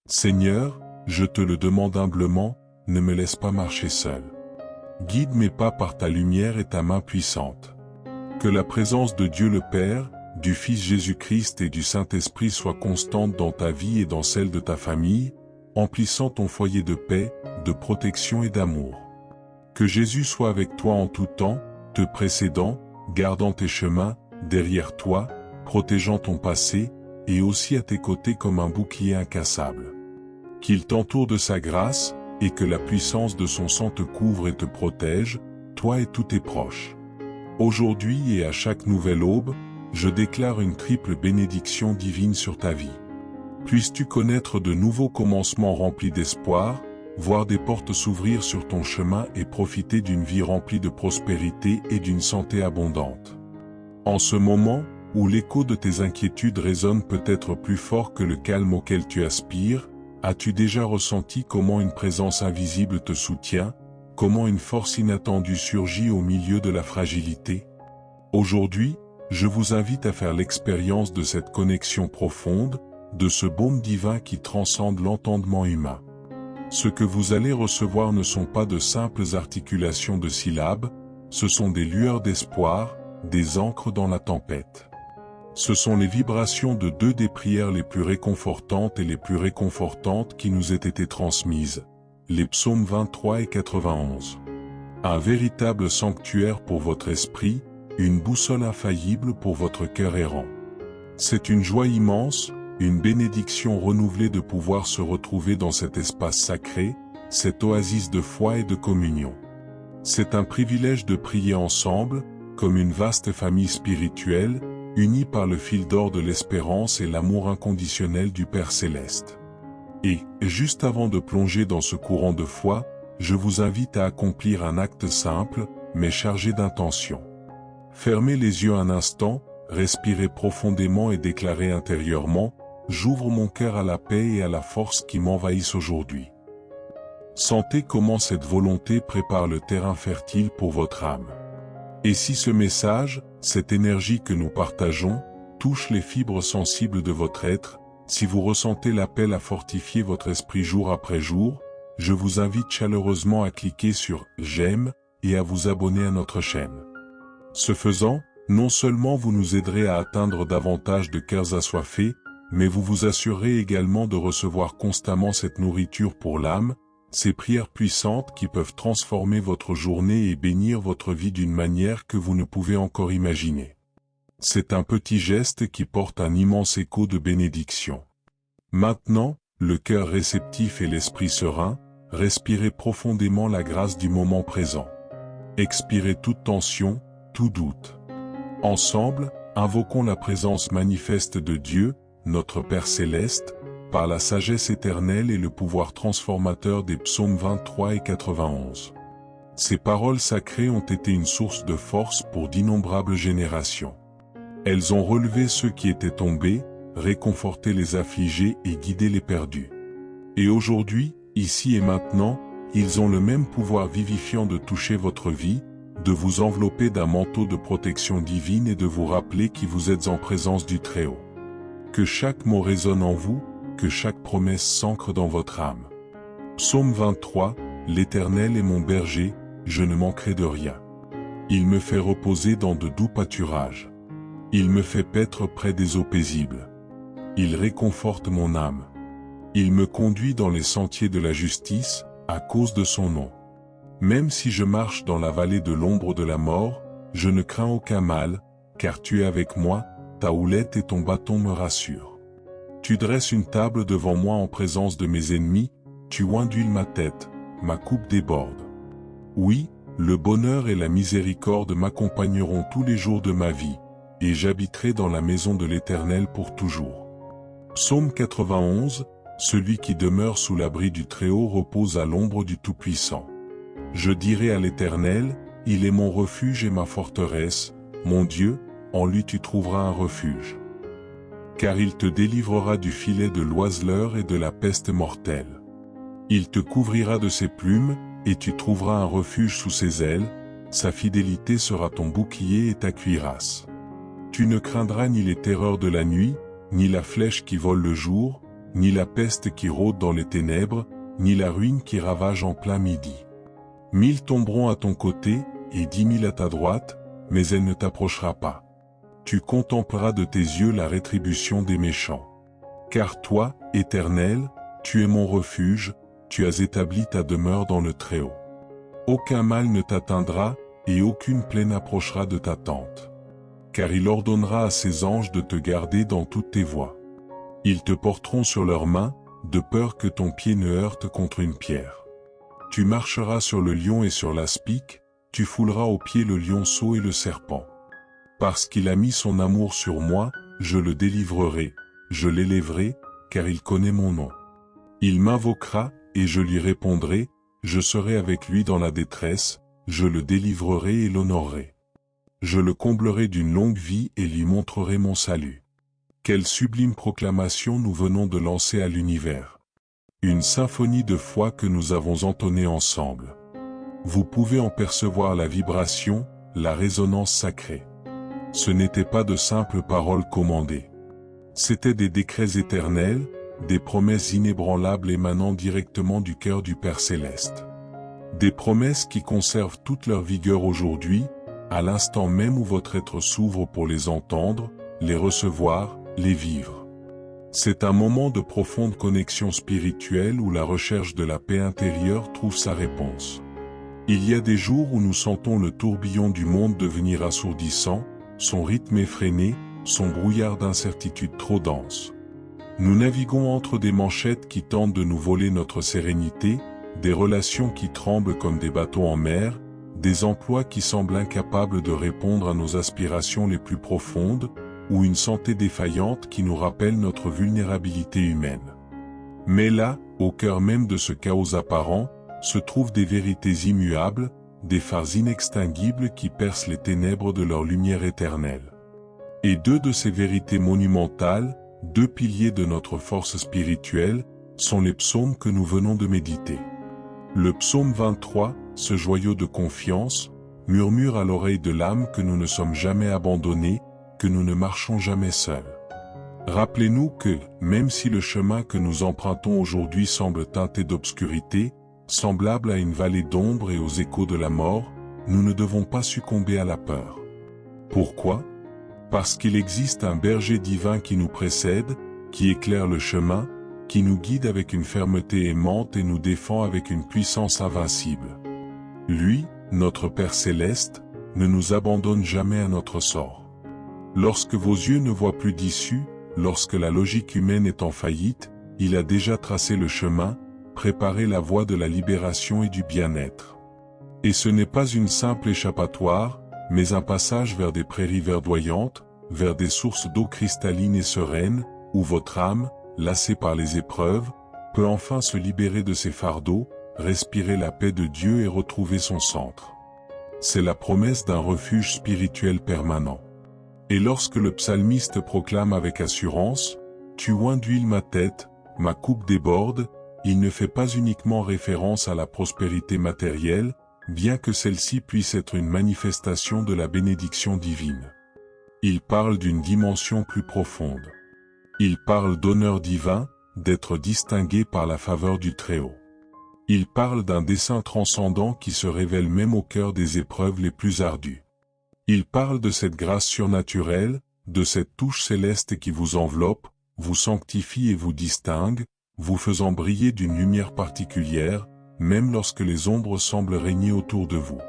Seigneur, je te le demande humblement, ne me laisse pas marcher seul. Guide mes pas par ta lumière et ta main puissante. Que la présence de Dieu le Père, du Fils Jésus-Christ et du Saint-Esprit soit constante dans ta vie et dans celle de ta famille, emplissant ton foyer de paix, de protection et d'amour. Que Jésus soit avec toi en tout temps, te précédant, gardant tes chemins, derrière toi, protégeant ton passé, et aussi à tes côtés comme un bouclier incassable. Qu'il t'entoure de sa grâce, et que la puissance de son sang te couvre et te protège, toi et tous tes proches. Aujourd'hui et à chaque nouvelle aube, je déclare une triple bénédiction divine sur ta vie. Puisses-tu connaître de nouveaux commencements remplis d'espoir, voir des portes s'ouvrir sur ton chemin et profiter d'une vie remplie de prospérité et d'une santé abondante. En ce moment, où l'écho de tes inquiétudes résonne peut-être plus fort que le calme auquel tu aspires, as-tu déjà ressenti comment une présence invisible te soutient, comment une force inattendue surgit au milieu de la fragilité? Aujourd'hui, je vous invite à faire l'expérience de cette connexion profonde, de ce baume divin qui transcende l'entendement humain. Ce que vous allez recevoir ne sont pas de simples articulations de syllabes, ce sont des lueurs d'espoir, des ancres dans la tempête. Ce sont les vibrations de deux des prières les plus réconfortantes et les plus réconfortantes qui nous aient été transmises, les psaumes 23 et 91. Un véritable sanctuaire pour votre esprit, une boussole infaillible pour votre cœur errant. C'est une joie immense, une bénédiction renouvelée de pouvoir se retrouver dans cet espace sacré, cette oasis de foi et de communion. C'est un privilège de prier ensemble, comme une vaste famille spirituelle, unie par le fil d'or de l'espérance et l'amour inconditionnel du Père Céleste. Et, juste avant de plonger dans ce courant de foi, je vous invite à accomplir un acte simple, mais chargé d'intention. Fermez les yeux un instant, respirez profondément et déclarez intérieurement: j'ouvre mon cœur à la paix et à la force qui m'envahissent aujourd'hui. Sentez comment cette volonté prépare le terrain fertile pour votre âme. Et si ce message, cette énergie que nous partageons, touche les fibres sensibles de votre être, si vous ressentez l'appel à fortifier votre esprit jour après jour, je vous invite chaleureusement à cliquer sur « J'aime » et à vous abonner à notre chaîne. Ce faisant, non seulement vous nous aiderez à atteindre davantage de cœurs assoiffés, mais vous vous assurerez également de recevoir constamment cette nourriture pour l'âme, ces prières puissantes qui peuvent transformer votre journée et bénir votre vie d'une manière que vous ne pouvez encore imaginer. C'est un petit geste qui porte un immense écho de bénédiction. Maintenant, le cœur réceptif et l'esprit serein, respirez profondément la grâce du moment présent. Expirez toute tension, tout doute. Ensemble, invoquons la présence manifeste de Dieu, notre Père Céleste, par la sagesse éternelle et le pouvoir transformateur des psaumes 23 et 91. Ces paroles sacrées ont été une source de force pour d'innombrables générations. Elles ont relevé ceux qui étaient tombés, réconforté les affligés et guidé les perdus. Et aujourd'hui, ici et maintenant, ils ont le même pouvoir vivifiant de toucher votre vie, de vous envelopper d'un manteau de protection divine et de vous rappeler qui vous êtes en présence du Très-Haut. Que chaque mot résonne en vous, que chaque promesse s'ancre dans votre âme. Psaume 23, l'Éternel est mon berger, je ne manquerai de rien. Il me fait reposer dans de doux pâturages. Il me fait paître près des eaux paisibles. Il réconforte mon âme. Il me conduit dans les sentiers de la justice, à cause de son nom. Même si je marche dans la vallée de l'ombre de la mort, je ne crains aucun mal, car tu es avec moi, ta houlette et ton bâton me rassurent. Tu dresses une table devant moi en présence de mes ennemis, tu oinduiles ma tête, ma coupe déborde. Oui, le bonheur et la miséricorde m'accompagneront tous les jours de ma vie, et j'habiterai dans la maison de l'Éternel pour toujours. Psaume 91, celui qui demeure sous l'abri du Très-Haut repose à l'ombre du Tout-Puissant. Je dirai à l'Éternel, il est mon refuge et ma forteresse, mon Dieu, en lui tu trouveras un refuge. Car il te délivrera du filet de l'oiseleur et de la peste mortelle. Il te couvrira de ses plumes, et tu trouveras un refuge sous ses ailes, sa fidélité sera ton bouclier et ta cuirasse. Tu ne craindras ni les terreurs de la nuit, ni la flèche qui vole le jour, ni la peste qui rôde dans les ténèbres, ni la ruine qui ravage en plein midi. 1000 tomberont à ton côté, et 10 000 à ta droite, mais elle ne t'approchera pas. Tu contempleras de tes yeux la rétribution des méchants. Car toi, Éternel, tu es mon refuge, tu as établi ta demeure dans le Très-Haut. Aucun mal ne t'atteindra, et aucune plaie n'approchera de ta tente. Car il ordonnera à ses anges de te garder dans toutes tes voies. Ils te porteront sur leurs mains, de peur que ton pied ne heurte contre une pierre. Tu marcheras sur le lion et sur l'aspic, tu fouleras aux pieds le lionceau et le serpent. Parce qu'il a mis son amour sur moi, je le délivrerai, je l'élèverai, car il connaît mon nom. Il m'invoquera, et je lui répondrai, je serai avec lui dans la détresse, je le délivrerai et l'honorerai. Je le comblerai d'une longue vie et lui montrerai mon salut. Quelle sublime proclamation nous venons de lancer à l'univers. Une symphonie de foi que nous avons entonnée ensemble. Vous pouvez en percevoir la vibration, la résonance sacrée. Ce n'était pas de simples paroles commandées. C'étaient des décrets éternels, des promesses inébranlables émanant directement du cœur du Père Céleste. Des promesses qui conservent toute leur vigueur aujourd'hui, à l'instant même où votre être s'ouvre pour les entendre, les recevoir, les vivre. C'est un moment de profonde connexion spirituelle où la recherche de la paix intérieure trouve sa réponse. Il y a des jours où nous sentons le tourbillon du monde devenir assourdissant, son rythme effréné, son brouillard d'incertitude trop dense. Nous naviguons entre des manchettes qui tentent de nous voler notre sérénité, des relations qui tremblent comme des bateaux en mer, des emplois qui semblent incapables de répondre à nos aspirations les plus profondes, ou une santé défaillante qui nous rappelle notre vulnérabilité humaine. Mais là, au cœur même de ce chaos apparent, se trouvent des vérités immuables, des phares inextinguibles qui percent les ténèbres de leur lumière éternelle. Et deux de ces vérités monumentales, deux piliers de notre force spirituelle, sont les psaumes que nous venons de méditer. Le psaume 23, ce joyau de confiance, murmure à l'oreille de l'âme que nous ne sommes jamais abandonnés, que nous ne marchons jamais seuls. Rappelez-nous que, même si le chemin que nous empruntons aujourd'hui semble teinté d'obscurité, semblable à une vallée d'ombre et aux échos de la mort, nous ne devons pas succomber à la peur. Pourquoi ? Parce qu'il existe un berger divin qui nous précède, qui éclaire le chemin, qui nous guide avec une fermeté aimante et nous défend avec une puissance invincible. Lui, notre Père Céleste, ne nous abandonne jamais à notre sort. Lorsque vos yeux ne voient plus d'issue, lorsque la logique humaine est en faillite, il a déjà tracé le chemin, préparé la voie de la libération et du bien-être. Et ce n'est pas une simple échappatoire, mais un passage vers des prairies verdoyantes, vers des sources d'eau cristalline et sereine, où votre âme, lassée par les épreuves, peut enfin se libérer de ses fardeaux, respirer la paix de Dieu et retrouver son centre. C'est la promesse d'un refuge spirituel permanent. Et lorsque le psalmiste proclame avec assurance « Tu oins d'huile ma tête, ma coupe déborde », il ne fait pas uniquement référence à la prospérité matérielle, bien que celle-ci puisse être une manifestation de la bénédiction divine. Il parle d'une dimension plus profonde. Il parle d'honneur divin, d'être distingué par la faveur du Très-Haut. Il parle d'un dessein transcendant qui se révèle même au cœur des épreuves les plus ardues. Il parle de cette grâce surnaturelle, de cette touche céleste qui vous enveloppe, vous sanctifie et vous distingue, vous faisant briller d'une lumière particulière, même lorsque les ombres semblent régner autour de vous.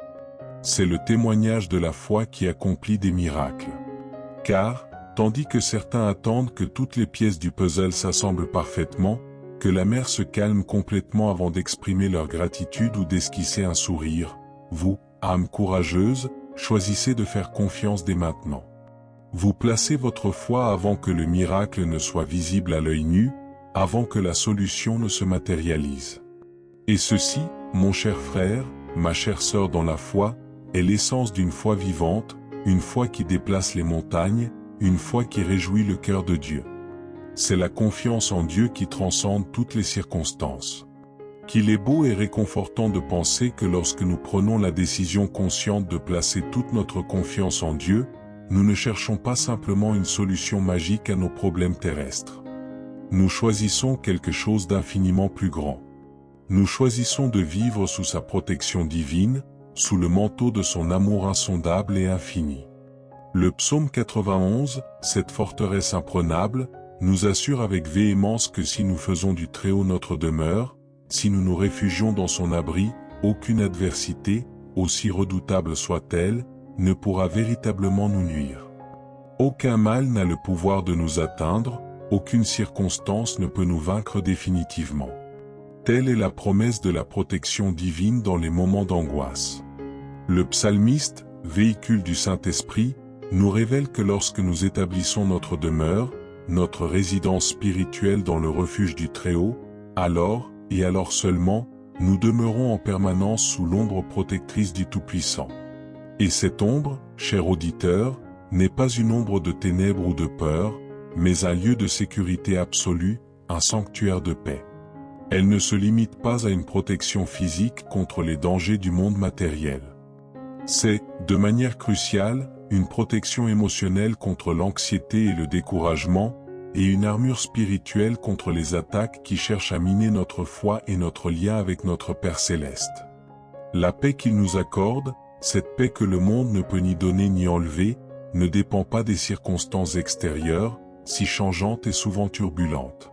C'est le témoignage de la foi qui accomplit des miracles. Car, tandis que certains attendent que toutes les pièces du puzzle s'assemblent parfaitement, que la mer se calme complètement avant d'exprimer leur gratitude ou d'esquisser un sourire, vous, âme courageuse, choisissez de faire confiance dès maintenant. Vous placez votre foi avant que le miracle ne soit visible à l'œil nu, avant que la solution ne se matérialise. Et ceci, mon cher frère, ma chère sœur dans la foi, est l'essence d'une foi vivante, une foi qui déplace les montagnes, une foi qui réjouit le cœur de Dieu. C'est la confiance en Dieu qui transcende toutes les circonstances. Qu'il est beau et réconfortant de penser que lorsque nous prenons la décision consciente de placer toute notre confiance en Dieu, nous ne cherchons pas simplement une solution magique à nos problèmes terrestres. nous choisissons quelque chose d'infiniment plus grand. Nous choisissons de vivre sous sa protection divine, sous le manteau de son amour insondable et infini. Le psaume 91, cette forteresse imprenable, nous assure avec véhémence que si nous faisons du Très-Haut notre demeure, si nous nous réfugions dans son abri, aucune adversité, aussi redoutable soit-elle, ne pourra véritablement nous nuire. Aucun mal n'a le pouvoir de nous atteindre, aucune circonstance ne peut nous vaincre définitivement. Telle est la promesse de la protection divine dans les moments d'angoisse. Le psalmiste, véhicule du Saint-Esprit, nous révèle que lorsque nous établissons notre demeure, notre résidence spirituelle dans le refuge du Très-Haut, alors, et alors seulement, nous demeurons en permanence sous l'ombre protectrice du Tout-Puissant. Et cette ombre, cher auditeur, n'est pas une ombre de ténèbres ou de peur, mais un lieu de sécurité absolue, un sanctuaire de paix. Elle ne se limite pas à une protection physique contre les dangers du monde matériel. C'est, de manière cruciale, une protection émotionnelle contre l'anxiété et le découragement, et une armure spirituelle contre les attaques qui cherchent à miner notre foi et notre lien avec notre Père Céleste. La paix qu'il nous accorde, cette paix que le monde ne peut ni donner ni enlever, ne dépend pas des circonstances extérieures, si changeantes et souvent turbulentes.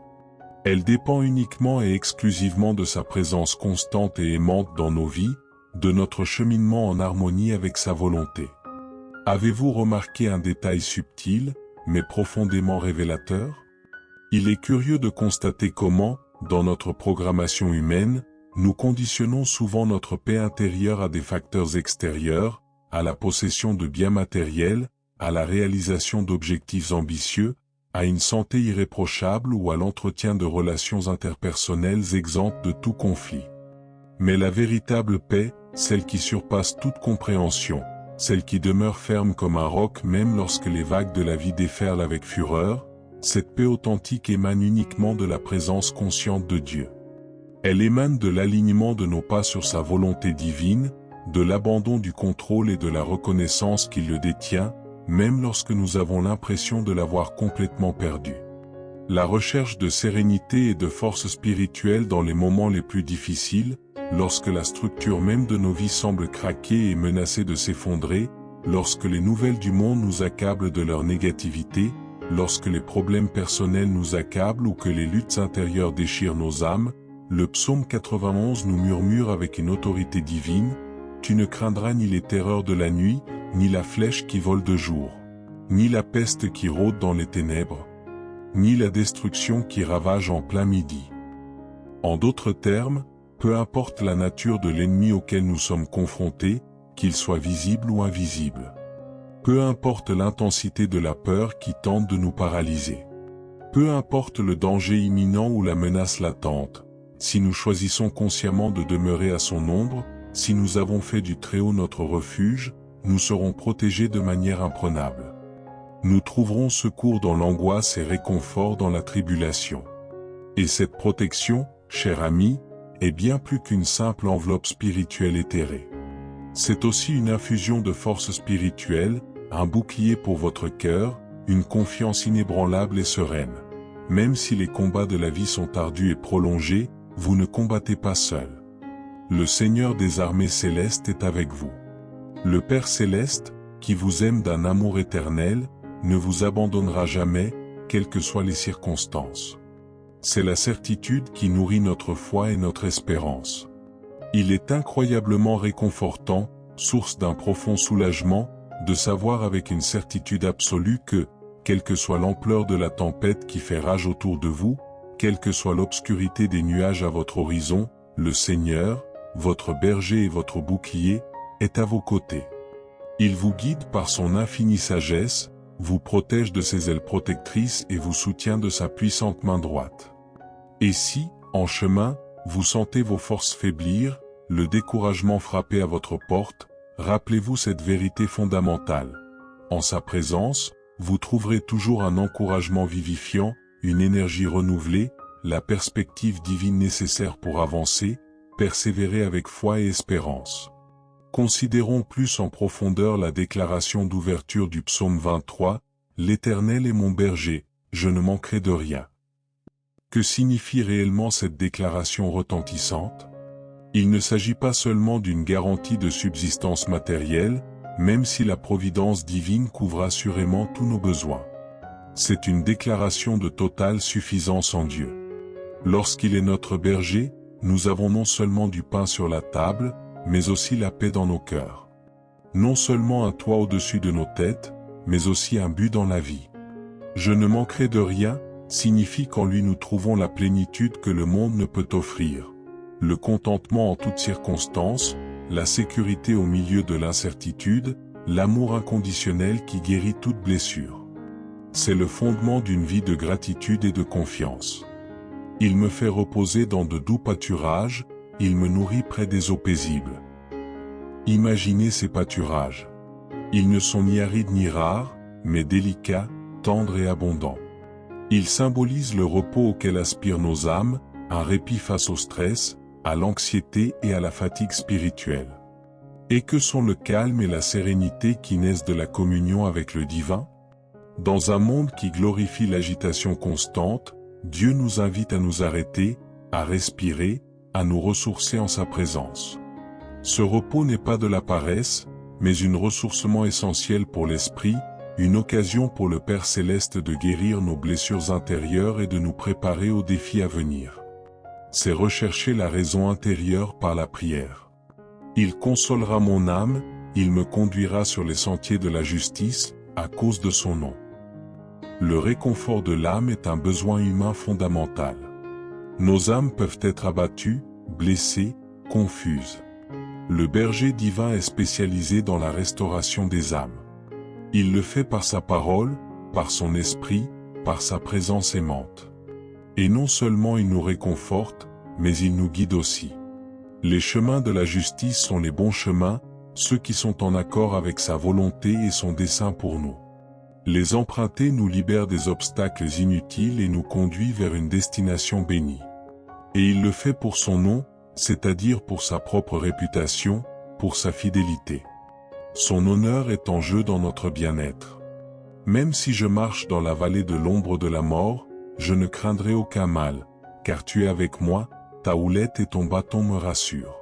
Elle dépend uniquement et exclusivement de sa présence constante et aimante dans nos vies, de notre cheminement en harmonie avec sa volonté. Avez-vous remarqué un détail subtil, mais profondément révélateur? Il est curieux de constater comment, dans notre programmation humaine, nous conditionnons souvent notre paix intérieure à des facteurs extérieurs, à la possession de biens matériels, à la réalisation d'objectifs ambitieux, à une santé irréprochable ou à l'entretien de relations interpersonnelles exemptes de tout conflit. Mais la véritable paix, celle qui surpasse toute compréhension, celle qui demeure ferme comme un roc même lorsque les vagues de la vie déferlent avec fureur, cette paix authentique émane uniquement de la présence consciente de Dieu. Elle émane de l'alignement de nos pas sur sa volonté divine, de l'abandon du contrôle et de la reconnaissance qu'il le détient, même lorsque nous avons l'impression de l'avoir complètement perdu. La recherche de sérénité et de force spirituelle dans les moments les plus difficiles, lorsque la structure même de nos vies semble craquer et menacer de s'effondrer, lorsque les nouvelles du monde nous accablent de leur négativité, lorsque les problèmes personnels nous accablent ou que les luttes intérieures déchirent nos âmes, le psaume 91 nous murmure avec une autorité divine, « Tu ne craindras ni les terreurs de la nuit, ni la flèche qui vole de jour, ni la peste qui rôde dans les ténèbres, ni la destruction qui ravage en plein midi. » En d'autres termes, peu importe la nature de l'ennemi auquel nous sommes confrontés, qu'il soit visible ou invisible. Peu importe l'intensité de la peur qui tente de nous paralyser. Peu importe le danger imminent ou la menace latente, si nous choisissons consciemment de demeurer à son ombre, si nous avons fait du Très-Haut notre refuge, nous serons protégés de manière imprenable. Nous trouverons secours dans l'angoisse et réconfort dans la tribulation. Et cette protection, cher ami, est bien plus qu'une simple enveloppe spirituelle éthérée. C'est aussi une infusion de force spirituelle, un bouclier pour votre cœur, une confiance inébranlable et sereine. Même si les combats de la vie sont ardus et prolongés, vous ne combattez pas seul. Le Seigneur des armées célestes est avec vous. Le Père Céleste, qui vous aime d'un amour éternel, ne vous abandonnera jamais, quelles que soient les circonstances. C'est la certitude qui nourrit notre foi et notre espérance. Il est incroyablement réconfortant, source d'un profond soulagement, de savoir avec une certitude absolue que, quelle que soit l'ampleur de la tempête qui fait rage autour de vous, quelle que soit l'obscurité des nuages à votre horizon, le Seigneur, votre berger et votre bouclier, est à vos côtés. Il vous guide par son infinie sagesse, vous protège de ses ailes protectrices et vous soutient de sa puissante main droite. Et si, en chemin, vous sentez vos forces faiblir, le découragement frapper à votre porte, rappelez-vous cette vérité fondamentale. En sa présence, vous trouverez toujours un encouragement vivifiant, une énergie renouvelée, la perspective divine nécessaire pour avancer, persévérer avec foi et espérance. Considérons plus en profondeur la déclaration d'ouverture du psaume 23, « L'Éternel est mon berger, je ne manquerai de rien. Que signifie réellement cette déclaration retentissante? Il ne s'agit pas seulement d'une garantie de subsistance matérielle, même si la providence divine couvre assurément tous nos besoins. C'est une déclaration de totale suffisance en Dieu. Lorsqu'il est notre berger, nous avons non seulement du pain sur la table, mais aussi la paix dans nos cœurs. Non seulement un toit au-dessus de nos têtes, mais aussi un but dans la vie. Je ne manquerai de rien, signifie qu'en lui nous trouvons la plénitude que le monde ne peut offrir. Le contentement en toutes circonstances, la sécurité au milieu de l'incertitude, l'amour inconditionnel qui guérit toute blessure. C'est le fondement d'une vie de gratitude et de confiance. Il me fait reposer dans de doux pâturages, il me nourrit près des eaux paisibles. Imaginez ces pâturages. Ils ne sont ni arides ni rares, mais délicats, tendres et abondants. Ils symbolisent le repos auquel aspirent nos âmes, un répit face au stress, à l'anxiété et à la fatigue spirituelle. Et que sont le calme et la sérénité qui naissent de la communion avec le divin? Dans un monde qui glorifie l'agitation constante, Dieu nous invite à nous arrêter, à respirer, à nous ressourcer en sa présence. Ce repos n'est pas de la paresse, mais un ressourcement essentiel pour l'esprit, une occasion pour le Père Céleste de guérir nos blessures intérieures et de nous préparer aux défis à venir. C'est rechercher la raison intérieure par la prière. Il consolera mon âme, il me conduira sur les sentiers de la justice, à cause de son nom. Le réconfort de l'âme est un besoin humain fondamental. Nos âmes peuvent être abattues, blessées, confuses. Le berger divin est spécialisé dans la restauration des âmes. Il le fait par sa parole, par son esprit, par sa présence aimante. Et non seulement il nous réconforte, mais il nous guide aussi. Les chemins de la justice sont les bons chemins, ceux qui sont en accord avec sa volonté et son dessein pour nous. Les emprunter nous libère des obstacles inutiles et nous conduit vers une destination bénie. Et il le fait pour son nom, c'est-à-dire pour sa propre réputation, pour sa fidélité. Son honneur est en jeu dans notre bien-être. Même si je marche dans la vallée de l'ombre de la mort, je ne craindrai aucun mal, car tu es avec moi, ta houlette et ton bâton me rassurent.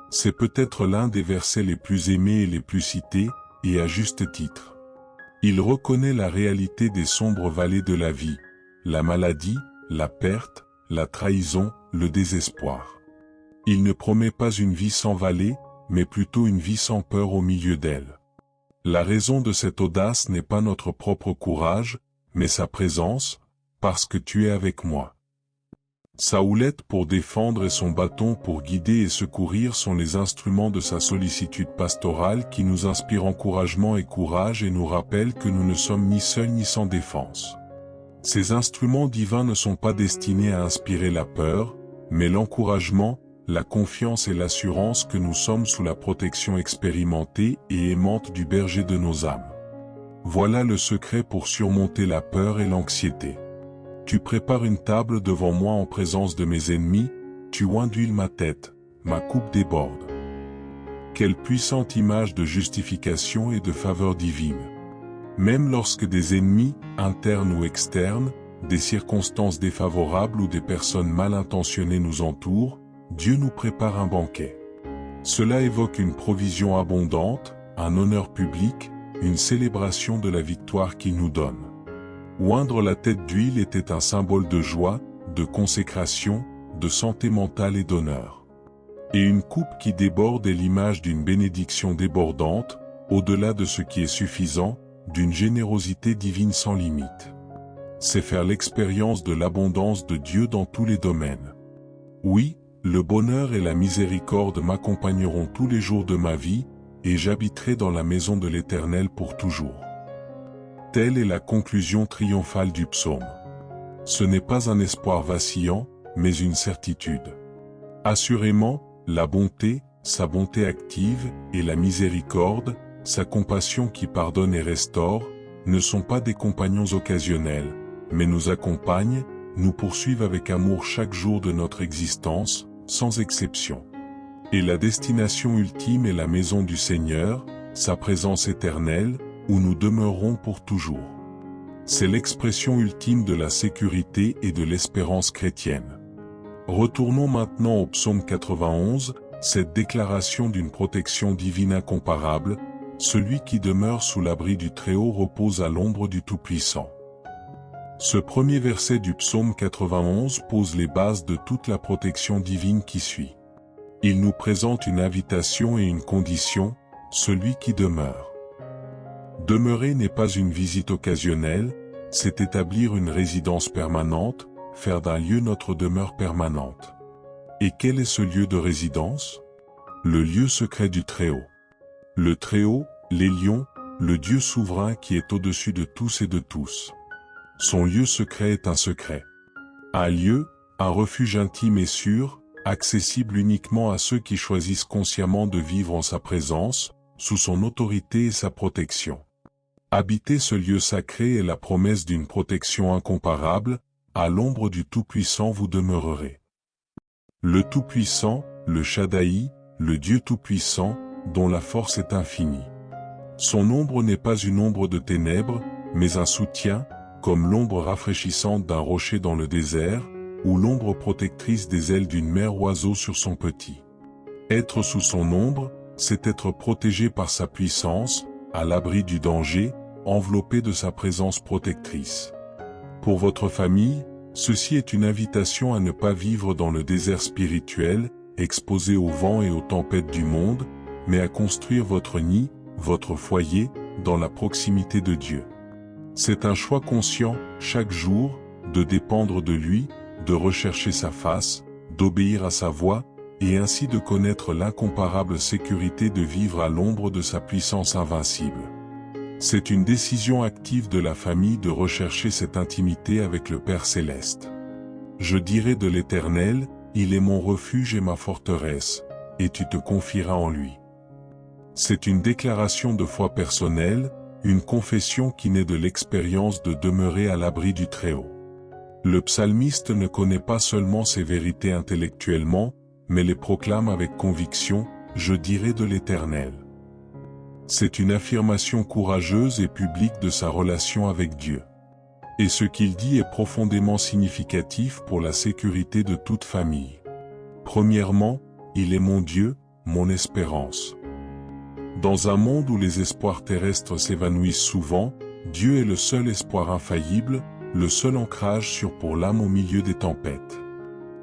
C'est peut-être l'un des versets les plus aimés et les plus cités, et à juste titre. Il reconnaît la réalité des sombres vallées de la vie, la maladie, la perte, la trahison, le désespoir. Il ne promet pas une vie sans vallée, mais plutôt une vie sans peur au milieu d'elle. La raison de cette audace n'est pas notre propre courage, mais sa présence, parce que tu es avec moi. Sa houlette pour défendre et son bâton pour guider et secourir sont les instruments de sa sollicitude pastorale qui nous inspirent encouragement et courage et nous rappellent que nous ne sommes ni seuls ni sans défense. Ces instruments divins ne sont pas destinés à inspirer la peur, mais l'encouragement, la confiance et l'assurance que nous sommes sous la protection expérimentée et aimante du berger de nos âmes. Voilà le secret pour surmonter la peur et l'anxiété. Tu prépares une table devant moi en présence de mes ennemis, tu oins d'huile ma tête, ma coupe déborde. Quelle puissante image de justification et de faveur divine. Même lorsque des ennemis, internes ou externes, des circonstances défavorables ou des personnes mal intentionnées nous entourent, Dieu nous prépare un banquet. Cela évoque une provision abondante, un honneur public, une célébration de la victoire qu'il nous donne. Oindre la tête d'huile était un symbole de joie, de consécration, de santé mentale et d'honneur. Et une coupe qui déborde est l'image d'une bénédiction débordante, au-delà de ce qui est suffisant, d'une générosité divine sans limite. C'est faire l'expérience de l'abondance de Dieu dans tous les domaines. Oui, le bonheur et la miséricorde m'accompagneront tous les jours de ma vie, et j'habiterai dans la maison de l'Éternel pour toujours. Telle est la conclusion triomphale du psaume. Ce n'est pas un espoir vacillant, mais une certitude. Assurément, la bonté, sa bonté active, et la miséricorde, sa compassion qui pardonne et restaure, ne sont pas des compagnons occasionnels, mais nous accompagnent, nous poursuivent avec amour chaque jour de notre existence, sans exception. Et la destination ultime est la maison du Seigneur, sa présence éternelle, où nous demeurerons pour toujours. C'est l'expression ultime de la sécurité et de l'espérance chrétienne. Retournons maintenant au psaume 91, cette déclaration d'une protection divine incomparable, celui qui demeure sous l'abri du Très-Haut repose à l'ombre du Tout-Puissant. Ce premier verset du psaume 91 pose les bases de toute la protection divine qui suit. Il nous présente une invitation et une condition, celui qui demeure. Demeurer n'est pas une visite occasionnelle, c'est établir une résidence permanente, faire d'un lieu notre demeure permanente. Et quel est ce lieu de résidence? Le lieu secret du Très-Haut. Le Très-Haut, l'Élion, le Dieu souverain qui est au-dessus de tous et de tous. Son lieu secret est un secret. Un lieu, un refuge intime et sûr, accessible uniquement à ceux qui choisissent consciemment de vivre en sa présence, sous son autorité et sa protection. Habiter ce lieu sacré est la promesse d'une protection incomparable, à l'ombre du Tout-Puissant vous demeurerez. Le Tout-Puissant, le Shaddai, le Dieu Tout-Puissant, dont la force est infinie. Son ombre n'est pas une ombre de ténèbres, mais un soutien, comme l'ombre rafraîchissante d'un rocher dans le désert, ou l'ombre protectrice des ailes d'une mère oiseau sur son petit. Être sous son ombre, c'est être protégé par sa puissance, à l'abri du danger, enveloppé de sa présence protectrice. Pour votre famille, ceci est une invitation à ne pas vivre dans le désert spirituel, exposé au vent et aux tempêtes du monde, mais à construire votre nid, votre foyer, dans la proximité de Dieu. C'est un choix conscient, chaque jour, de dépendre de lui, de rechercher sa face, d'obéir à sa voix, et ainsi de connaître l'incomparable sécurité de vivre à l'ombre de sa puissance invincible. C'est une décision active de la famille de rechercher cette intimité avec le Père Céleste. Je dirai de l'Éternel, il est mon refuge et ma forteresse, et tu te confieras en lui. C'est une déclaration de foi personnelle, une confession qui naît de l'expérience de demeurer à l'abri du Très-Haut. Le psalmiste ne connaît pas seulement ces vérités intellectuellement, mais les proclame avec conviction, je dirai de l'Éternel. C'est une affirmation courageuse et publique de sa relation avec Dieu. Et ce qu'il dit est profondément significatif pour la sécurité de toute famille. Premièrement, il est mon Dieu, mon espérance. Dans un monde où les espoirs terrestres s'évanouissent souvent, Dieu est le seul espoir infaillible, le seul ancrage sûr pour l'âme au milieu des tempêtes.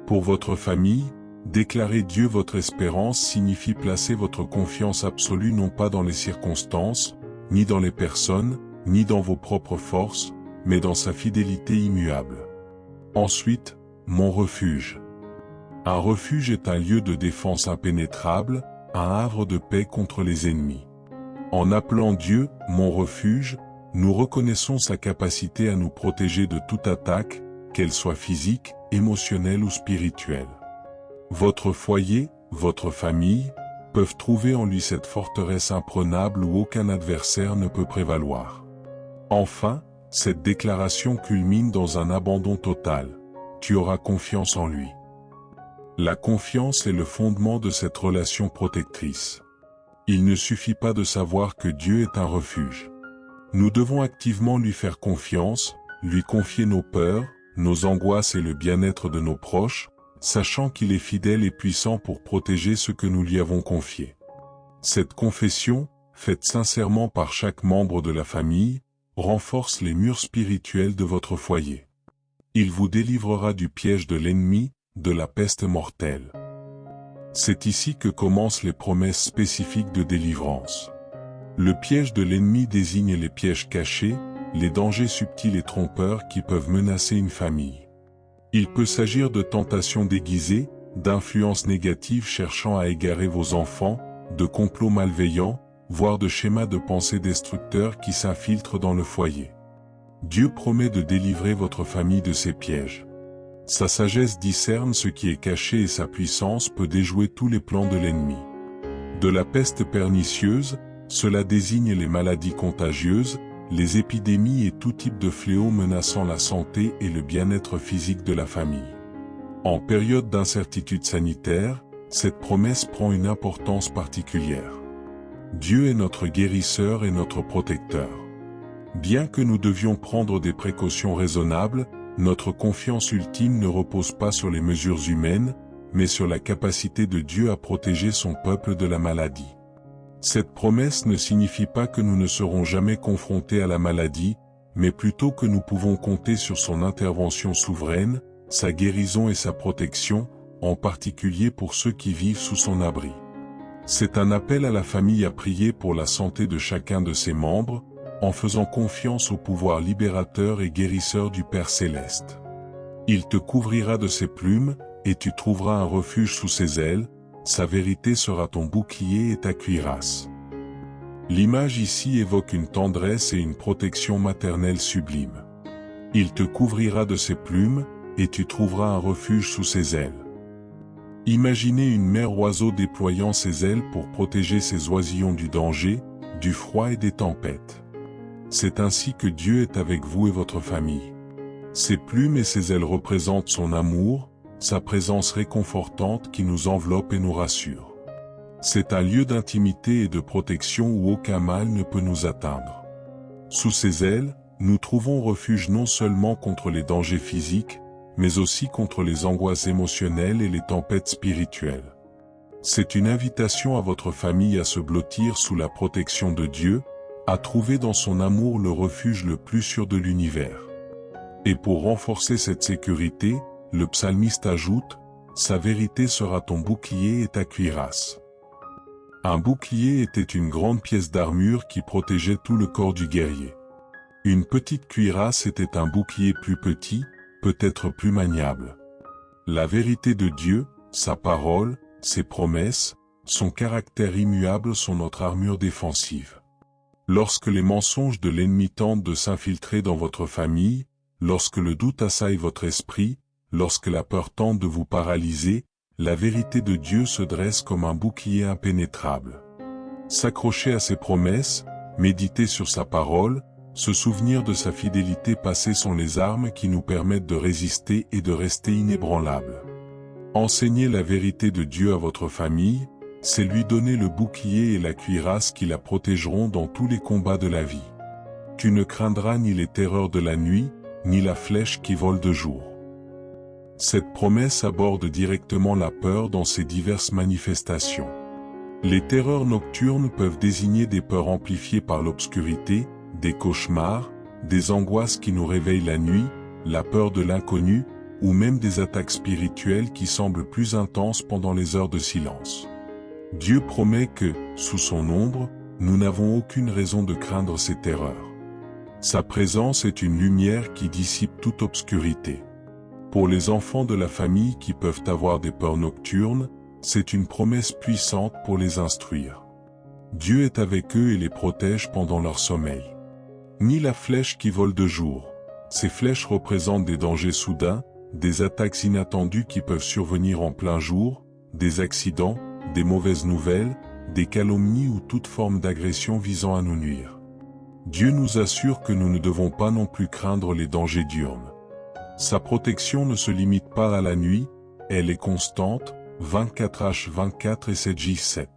Pour votre famille, déclarer Dieu votre espérance signifie placer votre confiance absolue non pas dans les circonstances, ni dans les personnes, ni dans vos propres forces, mais dans sa fidélité immuable. Ensuite, mon refuge. Un refuge est un lieu de défense impénétrable, un havre de paix contre les ennemis. En appelant Dieu « mon refuge », nous reconnaissons sa capacité à nous protéger de toute attaque, qu'elle soit physique, émotionnelle ou spirituelle. Votre foyer, votre famille, peuvent trouver en lui cette forteresse imprenable où aucun adversaire ne peut prévaloir. Enfin, cette déclaration culmine dans un abandon total. Tu auras confiance en lui. La confiance est le fondement de cette relation protectrice. Il ne suffit pas de savoir que Dieu est un refuge. Nous devons activement lui faire confiance, lui confier nos peurs, nos angoisses et le bien-être de nos proches, sachant qu'il est fidèle et puissant pour protéger ce que nous lui avons confié. Cette confession, faite sincèrement par chaque membre de la famille, renforce les murs spirituels de votre foyer. Il vous délivrera du piège de l'ennemi, de la peste mortelle. C'est ici que commencent les promesses spécifiques de délivrance. Le piège de l'ennemi désigne les pièges cachés, les dangers subtils et trompeurs qui peuvent menacer une famille. Il peut s'agir de tentations déguisées, d'influences négatives cherchant à égarer vos enfants, de complots malveillants, voire de schémas de pensée destructeurs qui s'infiltrent dans le foyer. Dieu promet de délivrer votre famille de ces pièges. Sa sagesse discerne ce qui est caché et sa puissance peut déjouer tous les plans de l'ennemi. De la peste pernicieuse, cela désigne les maladies contagieuses, les épidémies et tout type de fléaux menaçant la santé et le bien-être physique de la famille. En période d'incertitude sanitaire, cette promesse prend une importance particulière. Dieu est notre guérisseur et notre protecteur. Bien que nous devions prendre des précautions raisonnables, notre confiance ultime ne repose pas sur les mesures humaines, mais sur la capacité de Dieu à protéger son peuple de la maladie. Cette promesse ne signifie pas que nous ne serons jamais confrontés à la maladie, mais plutôt que nous pouvons compter sur son intervention souveraine, sa guérison et sa protection, en particulier pour ceux qui vivent sous son abri. C'est un appel à la famille à prier pour la santé de chacun de ses membres, en faisant confiance au pouvoir libérateur et guérisseur du Père Céleste. Il te couvrira de ses plumes, et tu trouveras un refuge sous ses ailes, sa vérité sera ton bouclier et ta cuirasse. L'image ici évoque une tendresse et une protection maternelle sublime. Il te couvrira de ses plumes, et tu trouveras un refuge sous ses ailes. Imaginez une mère oiseau déployant ses ailes pour protéger ses oisillons du danger, du froid et des tempêtes. C'est ainsi que Dieu est avec vous et votre famille. Ses plumes et ses ailes représentent son amour, sa présence réconfortante qui nous enveloppe et nous rassure. C'est un lieu d'intimité et de protection où aucun mal ne peut nous atteindre. Sous ses ailes, nous trouvons refuge non seulement contre les dangers physiques, mais aussi contre les angoisses émotionnelles et les tempêtes spirituelles. C'est une invitation à votre famille à se blottir sous la protection de Dieu, à trouver dans son amour le refuge le plus sûr de l'univers. Et pour renforcer cette sécurité, le psalmiste ajoute, « Sa vérité sera ton bouclier et ta cuirasse ». Un bouclier était une grande pièce d'armure qui protégeait tout le corps du guerrier. Une petite cuirasse était un bouclier plus petit, peut-être plus maniable. La vérité de Dieu, sa parole, ses promesses, son caractère immuable sont notre armure défensive. Lorsque les mensonges de l'ennemi tentent de s'infiltrer dans votre famille, lorsque le doute assaille votre esprit, lorsque la peur tente de vous paralyser, la vérité de Dieu se dresse comme un bouclier impénétrable. S'accrocher à ses promesses, méditer sur sa parole, se souvenir de sa fidélité passée sont les armes qui nous permettent de résister et de rester inébranlables. Enseigner la vérité de Dieu à votre famille, c'est lui donner le bouclier et la cuirasse qui la protégeront dans tous les combats de la vie. Tu ne craindras ni les terreurs de la nuit, ni la flèche qui vole de jour. Cette promesse aborde directement la peur dans ses diverses manifestations. Les terreurs nocturnes peuvent désigner des peurs amplifiées par l'obscurité, des cauchemars, des angoisses qui nous réveillent la nuit, la peur de l'inconnu, ou même des attaques spirituelles qui semblent plus intenses pendant les heures de silence. Dieu promet que, sous son ombre, nous n'avons aucune raison de craindre ces terreurs. Sa présence est une lumière qui dissipe toute obscurité. Pour les enfants de la famille qui peuvent avoir des peurs nocturnes, c'est une promesse puissante pour les instruire. Dieu est avec eux et les protège pendant leur sommeil. Ni la flèche qui vole de jour. Ces flèches représentent des dangers soudains, des attaques inattendues qui peuvent survenir en plein jour, des accidents, des mauvaises nouvelles, des calomnies ou toute forme d'agression visant à nous nuire. Dieu nous assure que nous ne devons pas non plus craindre les dangers diurnes. Sa protection ne se limite pas à la nuit, elle est constante, 24h24 et 7h7.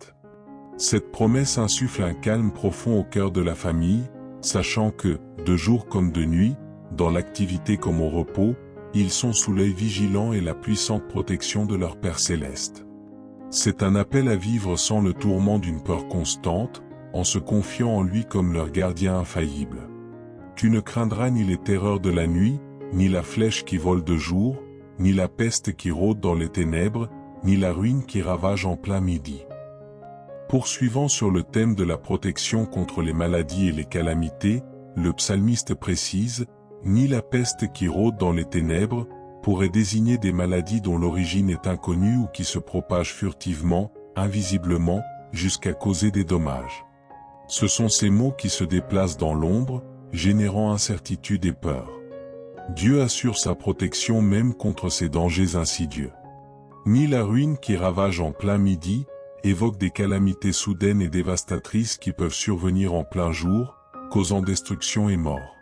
Cette promesse insuffle un calme profond au cœur de la famille, sachant que, de jour comme de nuit, dans l'activité comme au repos, ils sont sous l'œil vigilant et la puissante protection de leur Père Céleste. C'est un appel à vivre sans le tourment d'une peur constante, en se confiant en lui comme leur gardien infaillible. Tu ne craindras ni les terreurs de la nuit, ni la flèche qui vole de jour, ni la peste qui rôde dans les ténèbres, ni la ruine qui ravage en plein midi. Poursuivant sur le thème de la protection contre les maladies et les calamités, le psalmiste précise, « Ni la peste qui rôde dans les ténèbres » pourrait désigner des maladies dont l'origine est inconnue ou qui se propagent furtivement, invisiblement, jusqu'à causer des dommages. Ce sont ces mots qui se déplacent dans l'ombre, générant incertitude et peur. Dieu assure sa protection même contre ces dangers insidieux. Ni la ruine qui ravage en plein midi, évoque des calamités soudaines et dévastatrices qui peuvent survenir en plein jour, causant destruction et mort.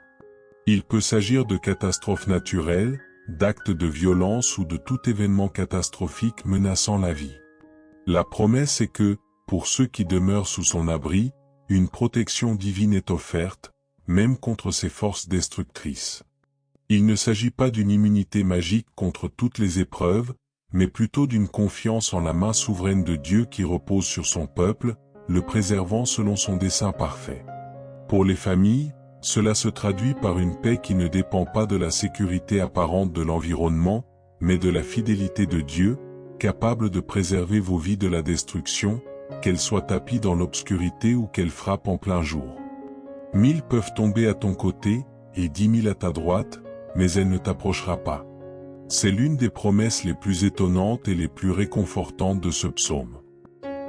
Il peut s'agir de catastrophes naturelles, d'actes de violence ou de tout événement catastrophique menaçant la vie. La promesse est que, pour ceux qui demeurent sous son abri, une protection divine est offerte, même contre ces forces destructrices. Il ne s'agit pas d'une immunité magique contre toutes les épreuves, mais plutôt d'une confiance en la main souveraine de Dieu qui repose sur son peuple, le préservant selon son dessein parfait. Pour les familles, cela se traduit par une paix qui ne dépend pas de la sécurité apparente de l'environnement, mais de la fidélité de Dieu, capable de préserver vos vies de la destruction, qu'elles soient tapies dans l'obscurité ou qu'elles frappent en plein jour. 1000 peuvent tomber à ton côté, et 10 000 à ta droite, mais elle ne t'approchera pas. C'est l'une des promesses les plus étonnantes et les plus réconfortantes de ce psaume.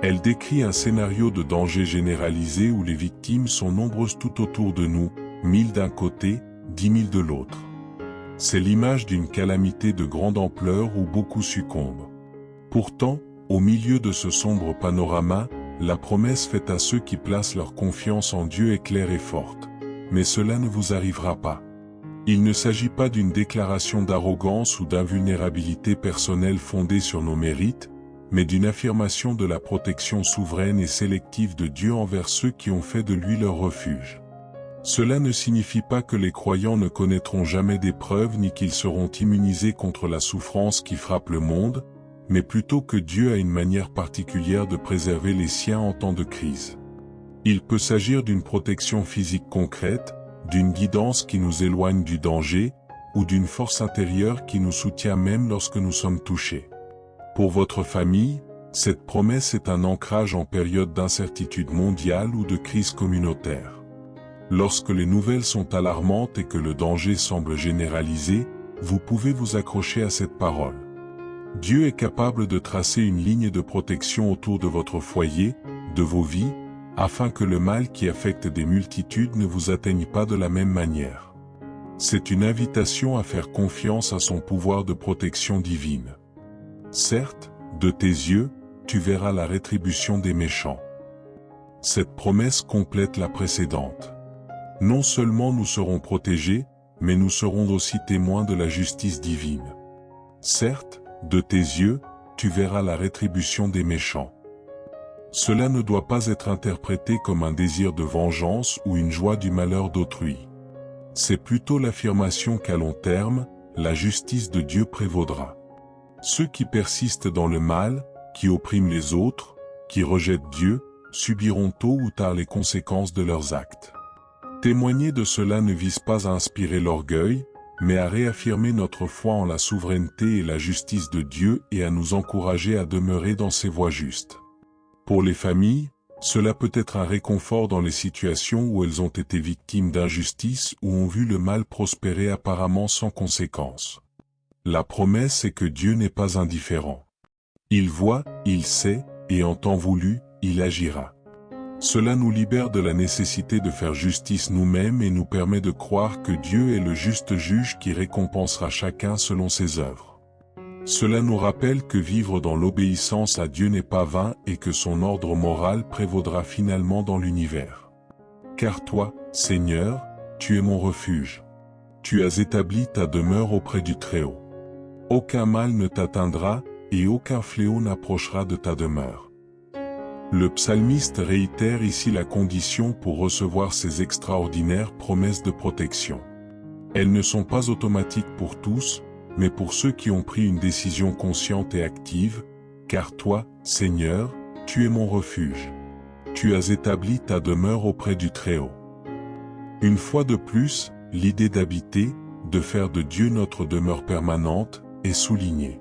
Elle décrit un scénario de danger généralisé où les victimes sont nombreuses tout autour de nous, 1000 d'un côté, 10 000 de l'autre. C'est l'image d'une calamité de grande ampleur où beaucoup succombent. Pourtant, au milieu de ce sombre panorama, la promesse faite à ceux qui placent leur confiance en Dieu est claire et forte. Mais cela ne vous arrivera pas. Il ne s'agit pas d'une déclaration d'arrogance ou d'invulnérabilité personnelle fondée sur nos mérites, mais d'une affirmation de la protection souveraine et sélective de Dieu envers ceux qui ont fait de lui leur refuge. Cela ne signifie pas que les croyants ne connaîtront jamais d'épreuves ni qu'ils seront immunisés contre la souffrance qui frappe le monde, mais plutôt que Dieu a une manière particulière de préserver les siens en temps de crise. Il peut s'agir d'une protection physique concrète, d'une guidance qui nous éloigne du danger, ou d'une force intérieure qui nous soutient même lorsque nous sommes touchés. Pour votre famille, cette promesse est un ancrage en période d'incertitude mondiale ou de crise communautaire. Lorsque les nouvelles sont alarmantes et que le danger semble généralisé, vous pouvez vous accrocher à cette parole. Dieu est capable de tracer une ligne de protection autour de votre foyer, de vos vies, afin que le mal qui affecte des multitudes ne vous atteigne pas de la même manière. C'est une invitation à faire confiance à son pouvoir de protection divine. Certes, de tes yeux, tu verras la rétribution des méchants. Cette promesse complète la précédente. Non seulement nous serons protégés, mais nous serons aussi témoins de la justice divine. Certes, de tes yeux, tu verras la rétribution des méchants. Cela ne doit pas être interprété comme un désir de vengeance ou une joie du malheur d'autrui. C'est plutôt l'affirmation qu'à long terme, la justice de Dieu prévaudra. Ceux qui persistent dans le mal, qui oppriment les autres, qui rejettent Dieu, subiront tôt ou tard les conséquences de leurs actes. Témoigner de cela ne vise pas à inspirer l'orgueil, mais à réaffirmer notre foi en la souveraineté et la justice de Dieu et à nous encourager à demeurer dans ses voies justes. Pour les familles, cela peut être un réconfort dans les situations où elles ont été victimes d'injustice ou ont vu le mal prospérer apparemment sans conséquence. La promesse est que Dieu n'est pas indifférent. Il voit, il sait, et en temps voulu, il agira. Cela nous libère de la nécessité de faire justice nous-mêmes et nous permet de croire que Dieu est le juste juge qui récompensera chacun selon ses œuvres. Cela nous rappelle que vivre dans l'obéissance à Dieu n'est pas vain et que son ordre moral prévaudra finalement dans l'univers. Car toi, Seigneur, tu es mon refuge. Tu as établi ta demeure auprès du Très-Haut. Aucun mal ne t'atteindra et aucun fléau n'approchera de ta demeure. Le psalmiste réitère ici la condition pour recevoir ces extraordinaires promesses de protection. Elles ne sont pas automatiques pour tous, mais pour ceux qui ont pris une décision consciente et active, car toi, Seigneur, tu es mon refuge. Tu as établi ta demeure auprès du Très-Haut. Une fois de plus, l'idée d'habiter, de faire de Dieu notre demeure permanente, est soulignée.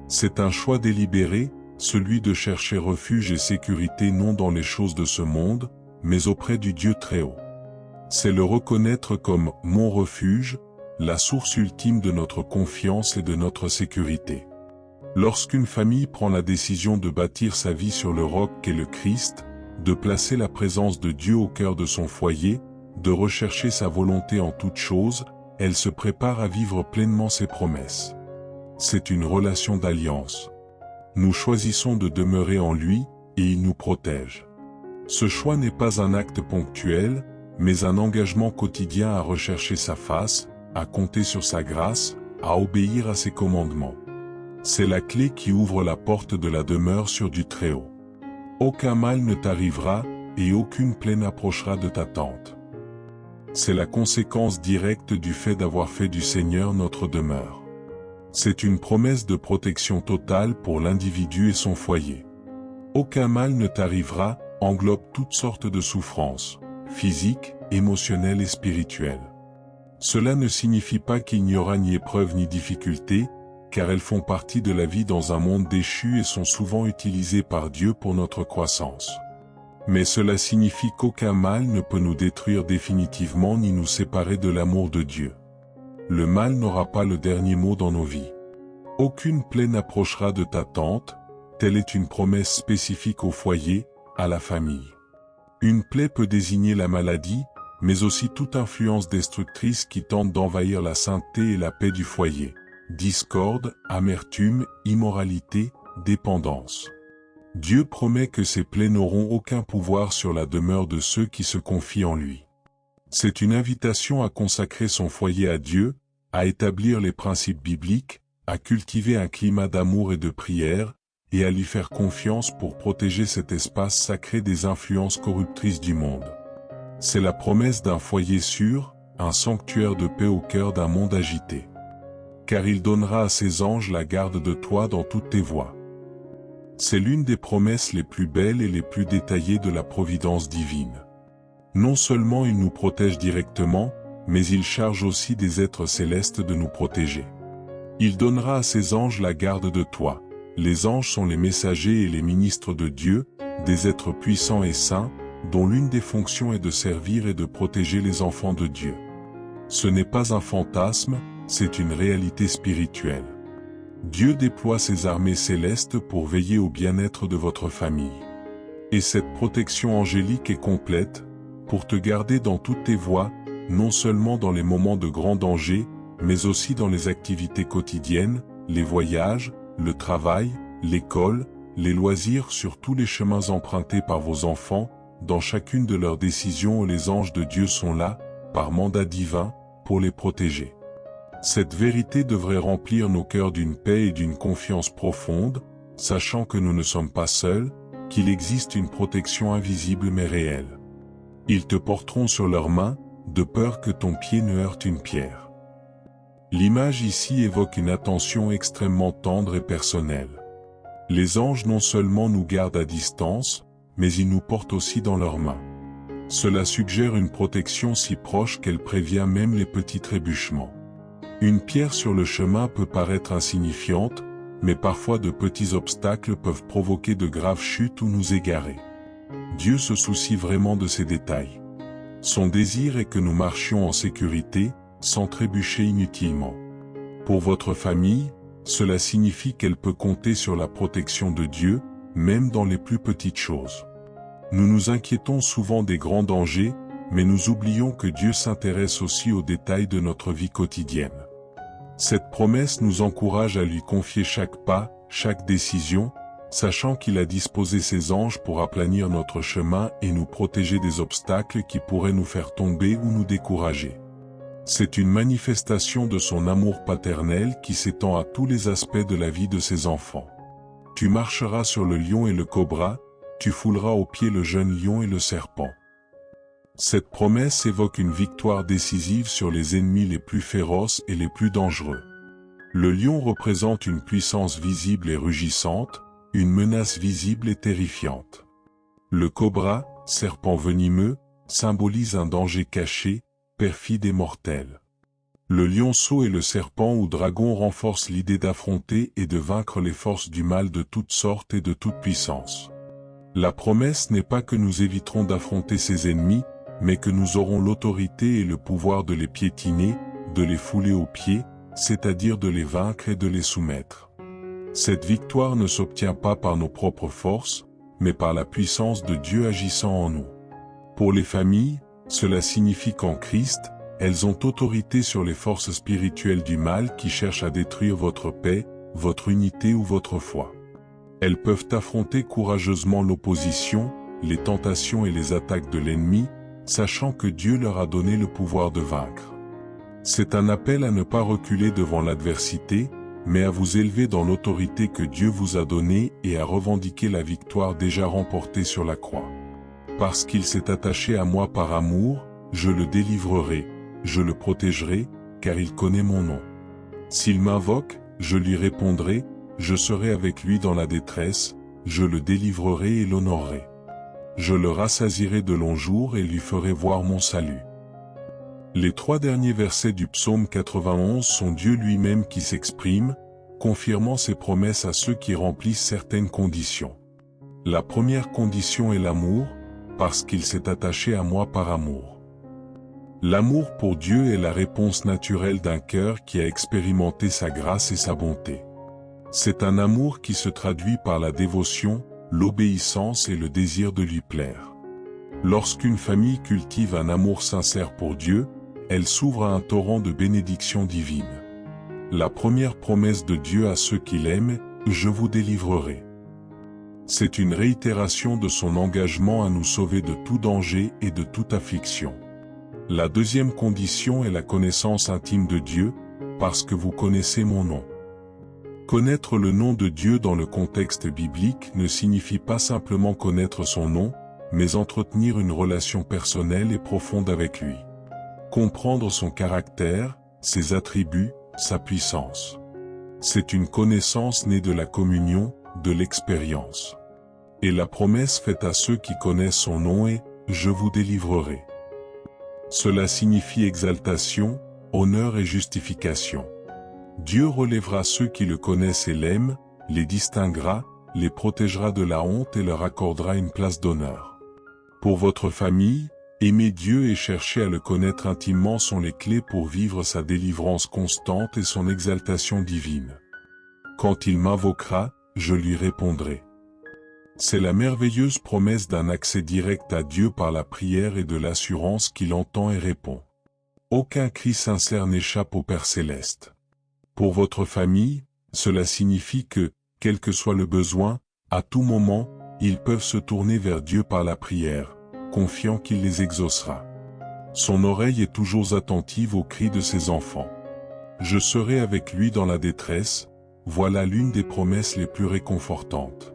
C'est un choix délibéré, celui de chercher refuge et sécurité non dans les choses de ce monde, mais auprès du Dieu Très-Haut. C'est le reconnaître comme « mon refuge », la source ultime de notre confiance et de notre sécurité. Lorsqu'une famille prend la décision de bâtir sa vie sur le roc qu'est le Christ, de placer la présence de Dieu au cœur de son foyer, de rechercher sa volonté en toutes choses, elle se prépare à vivre pleinement ses promesses. C'est une relation d'alliance. Nous choisissons de demeurer en lui, et il nous protège. Ce choix n'est pas un acte ponctuel, mais un engagement quotidien à rechercher sa face, à compter sur sa grâce, à obéir à ses commandements. C'est la clé qui ouvre la porte de la demeure sur du Très-Haut. Aucun mal ne t'arrivera, et aucune plaie n'approchera de ta tente. C'est la conséquence directe du fait d'avoir fait du Seigneur notre demeure. C'est une promesse de protection totale pour l'individu et son foyer. Aucun mal ne t'arrivera, englobe toutes sortes de souffrances, physiques, émotionnelles et spirituelles. Cela ne signifie pas qu'il n'y aura ni épreuve ni difficulté, car elles font partie de la vie dans un monde déchu et sont souvent utilisées par Dieu pour notre croissance. Mais cela signifie qu'aucun mal ne peut nous détruire définitivement ni nous séparer de l'amour de Dieu. Le mal n'aura pas le dernier mot dans nos vies. Aucune plaie n'approchera de ta tente, telle est une promesse spécifique au foyer, à la famille. Une plaie peut désigner la maladie, mais aussi toute influence destructrice qui tente d'envahir la sainteté et la paix du foyer. Discorde, amertume, immoralité, dépendance. Dieu promet que ces plaies n'auront aucun pouvoir sur la demeure de ceux qui se confient en lui. C'est une invitation à consacrer son foyer à Dieu, à établir les principes bibliques, à cultiver un climat d'amour et de prière, et à lui faire confiance pour protéger cet espace sacré des influences corruptrices du monde. C'est la promesse d'un foyer sûr, un sanctuaire de paix au cœur d'un monde agité. Car il donnera à ses anges la garde de toi dans toutes tes voies. C'est l'une des promesses les plus belles et les plus détaillées de la providence divine. Non seulement il nous protège directement, mais il charge aussi des êtres célestes de nous protéger. Il donnera à ses anges la garde de toi. Les anges sont les messagers et les ministres de Dieu, des êtres puissants et saints, dont l'une des fonctions est de servir et de protéger les enfants de Dieu. Ce n'est pas un fantasme, c'est une réalité spirituelle. Dieu déploie ses armées célestes pour veiller au bien-être de votre famille. Et cette protection angélique est complète, pour te garder dans toutes tes voies, non seulement dans les moments de grand danger, mais aussi dans les activités quotidiennes, les voyages, le travail, l'école, les loisirs sur tous les chemins empruntés par vos enfants, dans chacune de leurs décisions où les anges de Dieu sont là, par mandat divin, pour les protéger. Cette vérité devrait remplir nos cœurs d'une paix et d'une confiance profonde, sachant que nous ne sommes pas seuls, qu'il existe une protection invisible mais réelle. Ils te porteront sur leurs mains, de peur que ton pied ne heurte une pierre. L'image ici évoque une attention extrêmement tendre et personnelle. Les anges non seulement nous gardent à distance, mais ils nous portent aussi dans leurs mains. Cela suggère une protection si proche qu'elle prévient même les petits trébuchements. Une pierre sur le chemin peut paraître insignifiante, mais parfois de petits obstacles peuvent provoquer de graves chutes ou nous égarer. Dieu se soucie vraiment de ces détails. Son désir est que nous marchions en sécurité, sans trébucher inutilement. Pour votre famille, cela signifie qu'elle peut compter sur la protection de Dieu, même dans les plus petites choses. Nous nous inquiétons souvent des grands dangers, mais nous oublions que Dieu s'intéresse aussi aux détails de notre vie quotidienne. Cette promesse nous encourage à lui confier chaque pas, chaque décision, sachant qu'il a disposé ses anges pour aplanir notre chemin et nous protéger des obstacles qui pourraient nous faire tomber ou nous décourager. C'est une manifestation de son amour paternel qui s'étend à tous les aspects de la vie de ses enfants. Tu marcheras sur le lion et le cobra, tu fouleras aux pieds le jeune lion et le serpent. Cette promesse évoque une victoire décisive sur les ennemis les plus féroces et les plus dangereux. Le lion représente une puissance visible et rugissante, une menace visible et terrifiante. Le cobra, serpent venimeux, symbolise un danger caché, perfide et mortel. Le lionceau et le serpent ou dragon renforcent l'idée d'affronter et de vaincre les forces du mal de toutes sortes et de toute puissance. La promesse n'est pas que nous éviterons d'affronter ces ennemis, mais que nous aurons l'autorité et le pouvoir de les piétiner, de les fouler aux pieds, c'est-à-dire de les vaincre et de les soumettre. Cette victoire ne s'obtient pas par nos propres forces, mais par la puissance de Dieu agissant en nous. Pour les familles, cela signifie qu'en Christ, elles ont autorité sur les forces spirituelles du mal qui cherchent à détruire votre paix, votre unité ou votre foi. Elles peuvent affronter courageusement l'opposition, les tentations et les attaques de l'ennemi, sachant que Dieu leur a donné le pouvoir de vaincre. C'est un appel à ne pas reculer devant l'adversité, mais à vous élever dans l'autorité que Dieu vous a donnée et à revendiquer la victoire déjà remportée sur la croix. Parce qu'il s'est attaché à moi par amour, je le délivrerai, je le protégerai, car il connaît mon nom. S'il m'invoque, je lui répondrai, je serai avec lui dans la détresse, je le délivrerai et l'honorerai. Je le rassasierai de longs jours et lui ferai voir mon salut. Les 3 derniers versets du psaume 91 sont Dieu lui-même qui s'exprime, confirmant ses promesses à ceux qui remplissent certaines conditions. La première condition est l'amour, parce qu'il s'est attaché à moi par amour. L'amour pour Dieu est la réponse naturelle d'un cœur qui a expérimenté sa grâce et sa bonté. C'est un amour qui se traduit par la dévotion, l'obéissance et le désir de lui plaire. Lorsqu'une famille cultive un amour sincère pour Dieu, elle s'ouvre à un torrent de bénédictions divines. La première promesse de Dieu à ceux qui l'aiment, « Je vous délivrerai ». C'est une réitération de son engagement à nous sauver de tout danger et de toute affliction. La deuxième condition est la connaissance intime de Dieu, parce que vous connaissez mon nom. Connaître le nom de Dieu dans le contexte biblique ne signifie pas simplement connaître son nom, mais entretenir une relation personnelle et profonde avec lui. Comprendre son caractère, ses attributs, sa puissance. C'est une connaissance née de la communion, de l'expérience. Et la promesse faite à ceux qui connaissent son nom est « Je vous délivrerai ». Cela signifie exaltation, honneur et justification. Dieu relèvera ceux qui le connaissent et l'aiment, les distinguera, les protégera de la honte et leur accordera une place d'honneur. Pour votre famille, aimer Dieu et chercher à le connaître intimement sont les clés pour vivre sa délivrance constante et son exaltation divine. Quand il m'invoquera, je lui répondrai. C'est la merveilleuse promesse d'un accès direct à Dieu par la prière et de l'assurance qu'il entend et répond. Aucun cri sincère n'échappe au Père Céleste. Pour votre famille, cela signifie que, quel que soit le besoin, à tout moment, ils peuvent se tourner vers Dieu par la prière, confiant qu'il les exaucera. Son oreille est toujours attentive aux cris de ses enfants. Je serai avec lui dans la détresse, voilà l'une des promesses les plus réconfortantes.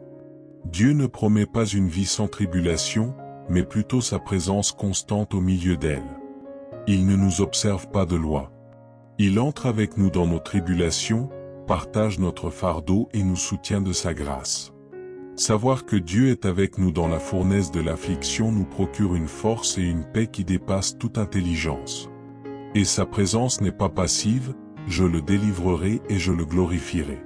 Dieu ne promet pas une vie sans tribulation, mais plutôt sa présence constante au milieu d'elle. Il ne nous observe pas de loin. Il entre avec nous dans nos tribulations, partage notre fardeau et nous soutient de sa grâce. Savoir que Dieu est avec nous dans la fournaise de l'affliction nous procure une force et une paix qui dépassent toute intelligence. Et sa présence n'est pas passive, je le délivrerai et je le glorifierai.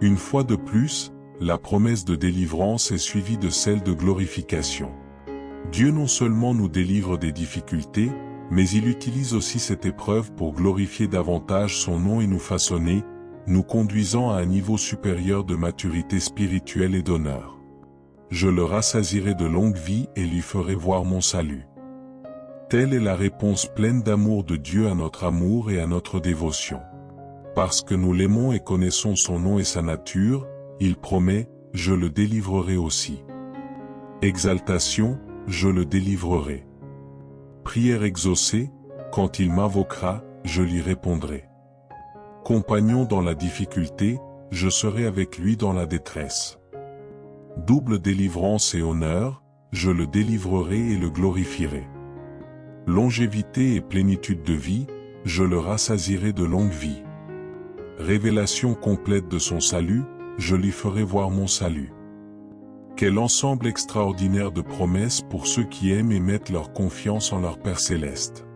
Une fois de plus, la promesse de délivrance est suivie de celle de glorification. Dieu non seulement nous délivre des difficultés, mais il utilise aussi cette épreuve pour glorifier davantage son nom et nous façonner, nous conduisant à un niveau supérieur de maturité spirituelle et d'honneur. Je le rassasierai de longue vie et lui ferai voir mon salut. Telle est la réponse pleine d'amour de Dieu à notre amour et à notre dévotion. Parce que nous l'aimons et connaissons son nom et sa nature, il promet, je le délivrerai aussi. Exaltation, je le délivrerai. Prière exaucée, quand il m'invoquera, je lui répondrai. Compagnon dans la difficulté, je serai avec lui dans la détresse. Double délivrance et honneur, je le délivrerai et le glorifierai. Longévité et plénitude de vie, je le rassasierai de longue vie. Révélation complète de son salut, je lui ferai voir mon salut. Quel ensemble extraordinaire de promesses pour ceux qui aiment et mettent leur confiance en leur Père Céleste.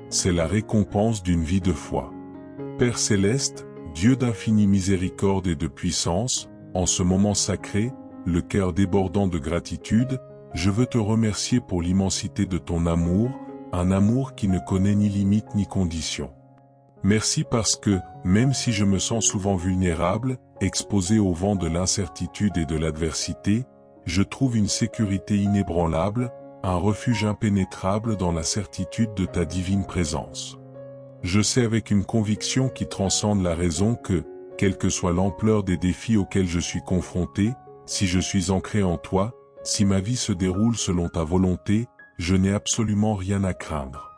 C'est la récompense d'une vie de foi. Père Céleste, Dieu d'infinie miséricorde et de puissance, en ce moment sacré, le cœur débordant de gratitude, je veux te remercier pour l'immensité de ton amour, un amour qui ne connaît ni limite ni condition. Merci parce que, même si je me sens souvent vulnérable, exposé au vent de l'incertitude et de l'adversité, je trouve une sécurité inébranlable, un refuge impénétrable dans la certitude de ta divine présence. Je sais avec une conviction qui transcende la raison que, quelle que soit l'ampleur des défis auxquels je suis confronté, si je suis ancré en toi, si ma vie se déroule selon ta volonté, je n'ai absolument rien à craindre.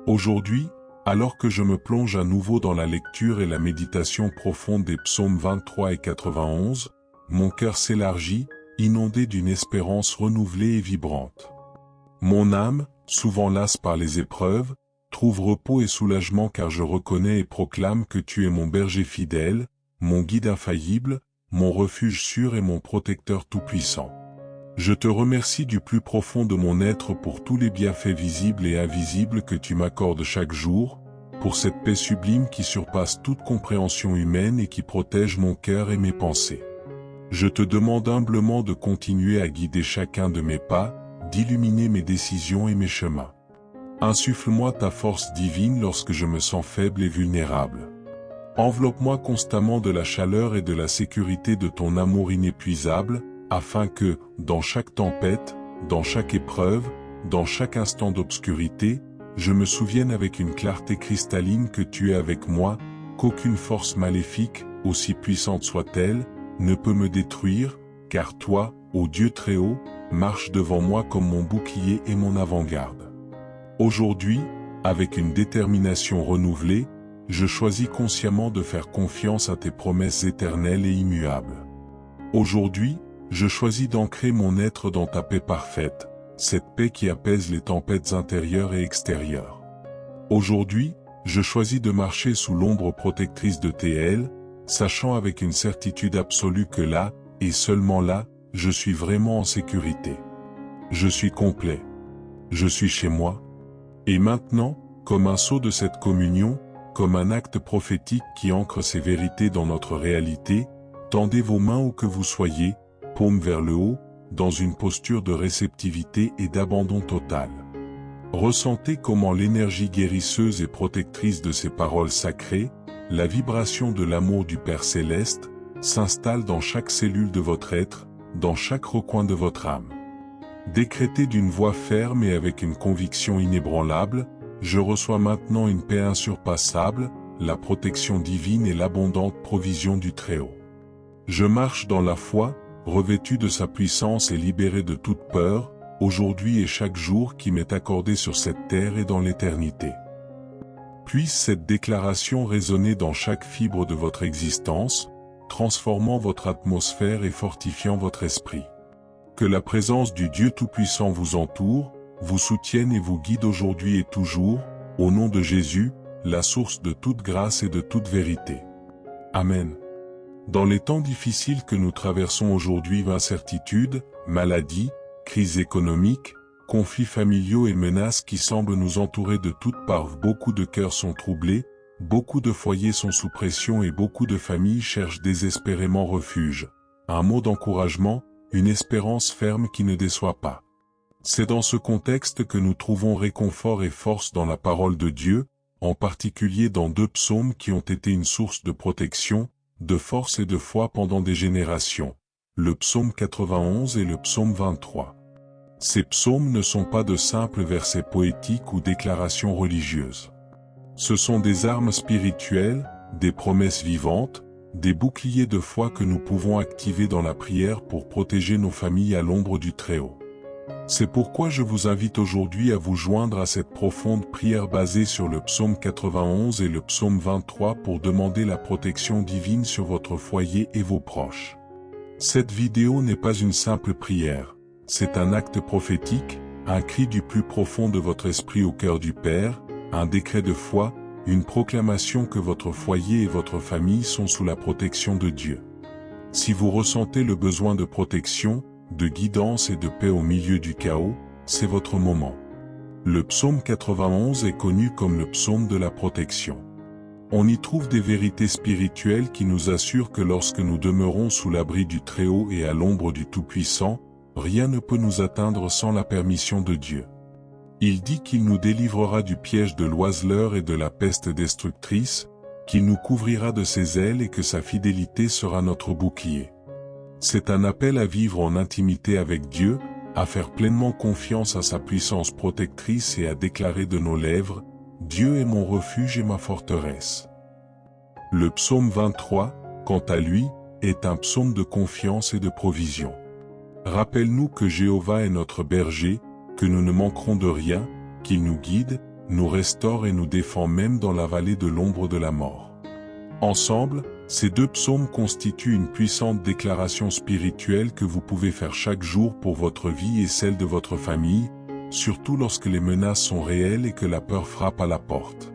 Aujourd'hui, alors que je me plonge à nouveau dans la lecture et la méditation profonde des psaumes 23 et 91, mon cœur s'élargit, inondé d'une espérance renouvelée et vibrante. Mon âme, souvent las par les épreuves, trouve repos et soulagement car je reconnais et proclame que tu es mon berger fidèle, mon guide infaillible, mon refuge sûr et mon protecteur tout-puissant. Je te remercie du plus profond de mon être pour tous les bienfaits visibles et invisibles que tu m'accordes chaque jour, pour cette paix sublime qui surpasse toute compréhension humaine et qui protège mon cœur et mes pensées. Je te demande humblement de continuer à guider chacun de mes pas, d'illuminer mes décisions et mes chemins. Insuffle-moi ta force divine lorsque je me sens faible et vulnérable. Enveloppe-moi constamment de la chaleur et de la sécurité de ton amour inépuisable, afin que, dans chaque tempête, dans chaque épreuve, dans chaque instant d'obscurité, je me souvienne avec une clarté cristalline que tu es avec moi, qu'aucune force maléfique, aussi puissante soit-elle, ne peut me détruire, car toi, ô Dieu très haut, marches devant moi comme mon bouclier et mon avant-garde. Aujourd'hui, avec une détermination renouvelée, je choisis consciemment de faire confiance à tes promesses éternelles et immuables. Aujourd'hui, je choisis d'ancrer mon être dans ta paix parfaite, cette paix qui apaise les tempêtes intérieures et extérieures. Aujourd'hui, je choisis de marcher sous l'ombre protectrice de tes ailes, sachant avec une certitude absolue que là, et seulement là, je suis vraiment en sécurité. Je suis complet. Je suis chez moi. Et maintenant, comme un sceau de cette communion, comme un acte prophétique qui ancre ces vérités dans notre réalité, tendez vos mains où que vous soyez, paume vers le haut, dans une posture de réceptivité et d'abandon total. Ressentez comment l'énergie guérisseuse et protectrice de ces paroles sacrées, la vibration de l'amour du Père Céleste, s'installe dans chaque cellule de votre être, dans chaque recoin de votre âme. Décrétez d'une voix ferme et avec une conviction inébranlable, je reçois maintenant une paix insurpassable, la protection divine et l'abondante provision du Très-Haut. Je marche dans la foi, revêtu de sa puissance et libéré de toute peur, aujourd'hui et chaque jour qui m'est accordé sur cette terre et dans l'éternité. Puisse cette déclaration résonner dans chaque fibre de votre existence, transformant votre atmosphère et fortifiant votre esprit. Que la présence du Dieu Tout-Puissant vous entoure, vous soutienne et vous guide aujourd'hui et toujours, au nom de Jésus, la source de toute grâce et de toute vérité. Amen. Dans les temps difficiles que nous traversons aujourd'hui, incertitudes, maladies, crises économiques, conflits familiaux et menaces qui semblent nous entourer de toutes parts, beaucoup de cœurs sont troublés, beaucoup de foyers sont sous pression et beaucoup de familles cherchent désespérément refuge. Un mot d'encouragement, une espérance ferme qui ne déçoit pas. C'est dans ce contexte que nous trouvons réconfort et force dans la parole de Dieu, en particulier dans 2 psaumes qui ont été une source de protection, de force et de foi pendant des générations, le psaume 91 et le psaume 23. Ces psaumes ne sont pas de simples versets poétiques ou déclarations religieuses. Ce sont des armes spirituelles, des promesses vivantes, des boucliers de foi que nous pouvons activer dans la prière pour protéger nos familles à l'ombre du Très-Haut. C'est pourquoi je vous invite aujourd'hui à vous joindre à cette profonde prière basée sur le psaume 91 et le psaume 23 pour demander la protection divine sur votre foyer et vos proches. Cette vidéo n'est pas une simple prière, c'est un acte prophétique, un cri du plus profond de votre esprit au cœur du Père, un décret de foi, une proclamation que votre foyer et votre famille sont sous la protection de Dieu. Si vous ressentez le besoin de protection, de guidance et de paix au milieu du chaos, c'est votre moment. Le psaume 91 est connu comme le psaume de la protection. On y trouve des vérités spirituelles qui nous assurent que lorsque nous demeurons sous l'abri du Très-Haut et à l'ombre du Tout-Puissant, rien ne peut nous atteindre sans la permission de Dieu. Il dit qu'il nous délivrera du piège de l'oiseleur et de la peste destructrice, qu'il nous couvrira de ses ailes et que sa fidélité sera notre bouclier. C'est un appel à vivre en intimité avec Dieu, à faire pleinement confiance à sa puissance protectrice et à déclarer de nos lèvres, « Dieu est mon refuge et ma forteresse ». Le psaume 23, quant à lui, est un psaume de confiance et de provision. Rappelle-nous que Jéhovah est notre berger, que nous ne manquerons de rien, qu'il nous guide, nous restaure et nous défend même dans la vallée de l'ombre de la mort. Ensemble, ces 2 psaumes constituent une puissante déclaration spirituelle que vous pouvez faire chaque jour pour votre vie et celle de votre famille, surtout lorsque les menaces sont réelles et que la peur frappe à la porte.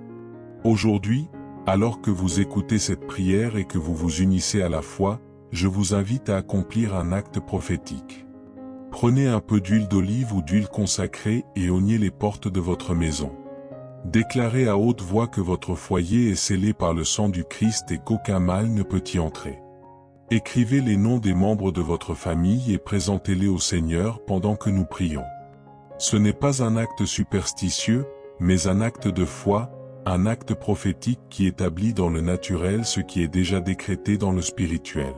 Aujourd'hui, alors que vous écoutez cette prière et que vous vous unissez à la foi, je vous invite à accomplir un acte prophétique. Prenez un peu d'huile d'olive ou d'huile consacrée et oignez les portes de votre maison. Déclarez à haute voix que votre foyer est scellé par le sang du Christ et qu'aucun mal ne peut y entrer. Écrivez les noms des membres de votre famille et présentez-les au Seigneur pendant que nous prions. Ce n'est pas un acte superstitieux, mais un acte de foi, un acte prophétique qui établit dans le naturel ce qui est déjà décrété dans le spirituel.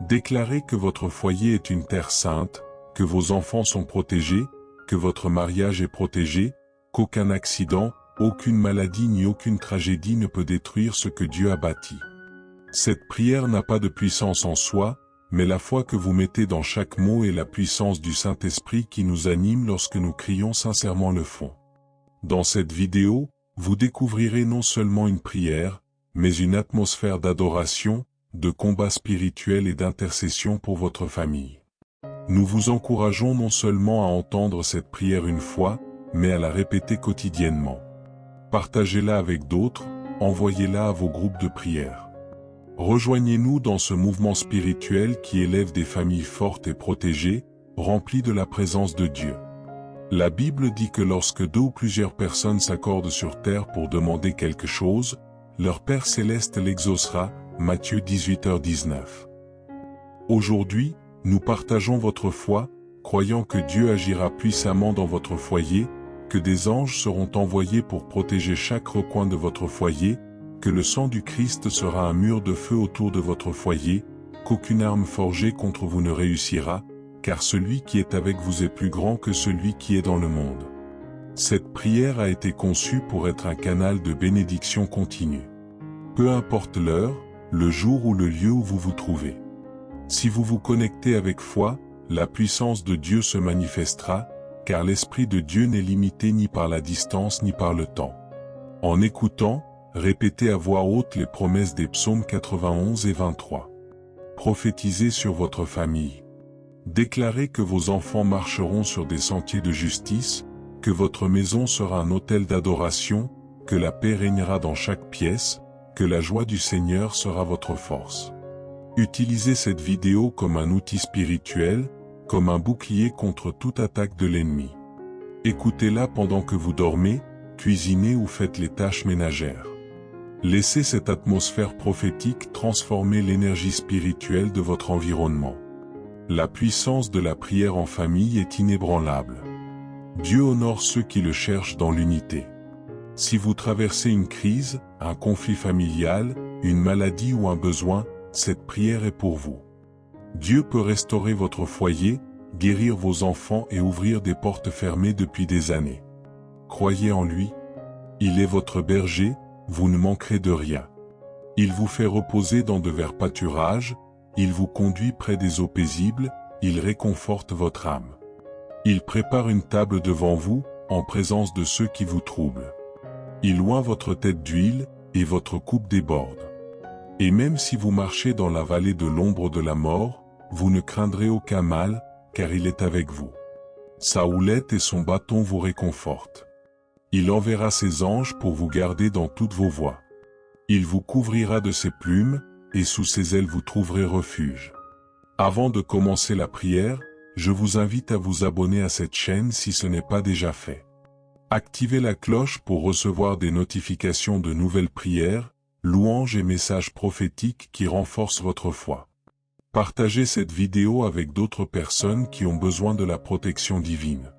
Déclarez que votre foyer est une terre sainte, que vos enfants sont protégés, que votre mariage est protégé, qu'aucun accident, aucune maladie ni aucune tragédie ne peut détruire ce que Dieu a bâti. Cette prière n'a pas de puissance en soi, mais la foi que vous mettez dans chaque mot et la puissance du Saint-Esprit qui nous anime lorsque nous crions sincèrement le font. Dans cette vidéo, vous découvrirez non seulement une prière, mais une atmosphère d'adoration, de combat spirituel et d'intercession pour votre famille. Nous vous encourageons non seulement à entendre cette prière une fois, mais à la répéter quotidiennement. Partagez-la avec d'autres, envoyez-la à vos groupes de prière. Rejoignez-nous dans ce mouvement spirituel qui élève des familles fortes et protégées, remplies de la présence de Dieu. La Bible dit que lorsque 2 ou plusieurs personnes s'accordent sur terre pour demander quelque chose, leur Père Céleste l'exaucera, Matthieu 18h19. Aujourd'hui, nous partageons votre foi, croyant que Dieu agira puissamment dans votre foyer, que des anges seront envoyés pour protéger chaque recoin de votre foyer, que le sang du Christ sera un mur de feu autour de votre foyer, qu'aucune arme forgée contre vous ne réussira, car celui qui est avec vous est plus grand que celui qui est dans le monde. Cette prière a été conçue pour être un canal de bénédiction continue. Peu importe l'heure, le jour ou le lieu où vous vous trouvez. Si vous vous connectez avec foi, la puissance de Dieu se manifestera, car l'Esprit de Dieu n'est limité ni par la distance ni par le temps. En écoutant, répétez à voix haute les promesses des psaumes 91 et 23. Prophétisez sur votre famille. Déclarez que vos enfants marcheront sur des sentiers de justice, que votre maison sera un autel d'adoration, que la paix régnera dans chaque pièce, que la joie du Seigneur sera votre force. Utilisez cette vidéo comme un outil spirituel, comme un bouclier contre toute attaque de l'ennemi. Écoutez-la pendant que vous dormez, cuisinez ou faites les tâches ménagères. Laissez cette atmosphère prophétique transformer l'énergie spirituelle de votre environnement. La puissance de la prière en famille est inébranlable. Dieu honore ceux qui le cherchent dans l'unité. Si vous traversez une crise, un conflit familial, une maladie ou un besoin, cette prière est pour vous. Dieu peut restaurer votre foyer, guérir vos enfants et ouvrir des portes fermées depuis des années. Croyez en lui. Il est votre berger, vous ne manquerez de rien. Il vous fait reposer dans de verts pâturages, il vous conduit près des eaux paisibles, il réconforte votre âme. Il prépare une table devant vous, en présence de ceux qui vous troublent. Il oint votre tête d'huile, et votre coupe déborde. Et même si vous marchez dans la vallée de l'ombre de la mort, vous ne craindrez aucun mal, car il est avec vous. Sa houlette et son bâton vous réconfortent. Il enverra ses anges pour vous garder dans toutes vos voies. Il vous couvrira de ses plumes, et sous ses ailes vous trouverez refuge. Avant de commencer la prière, je vous invite à vous abonner à cette chaîne si ce n'est pas déjà fait. Activez la cloche pour recevoir des notifications de nouvelles prières, louanges et messages prophétiques qui renforcent votre foi. Partagez cette vidéo avec d'autres personnes qui ont besoin de la protection divine.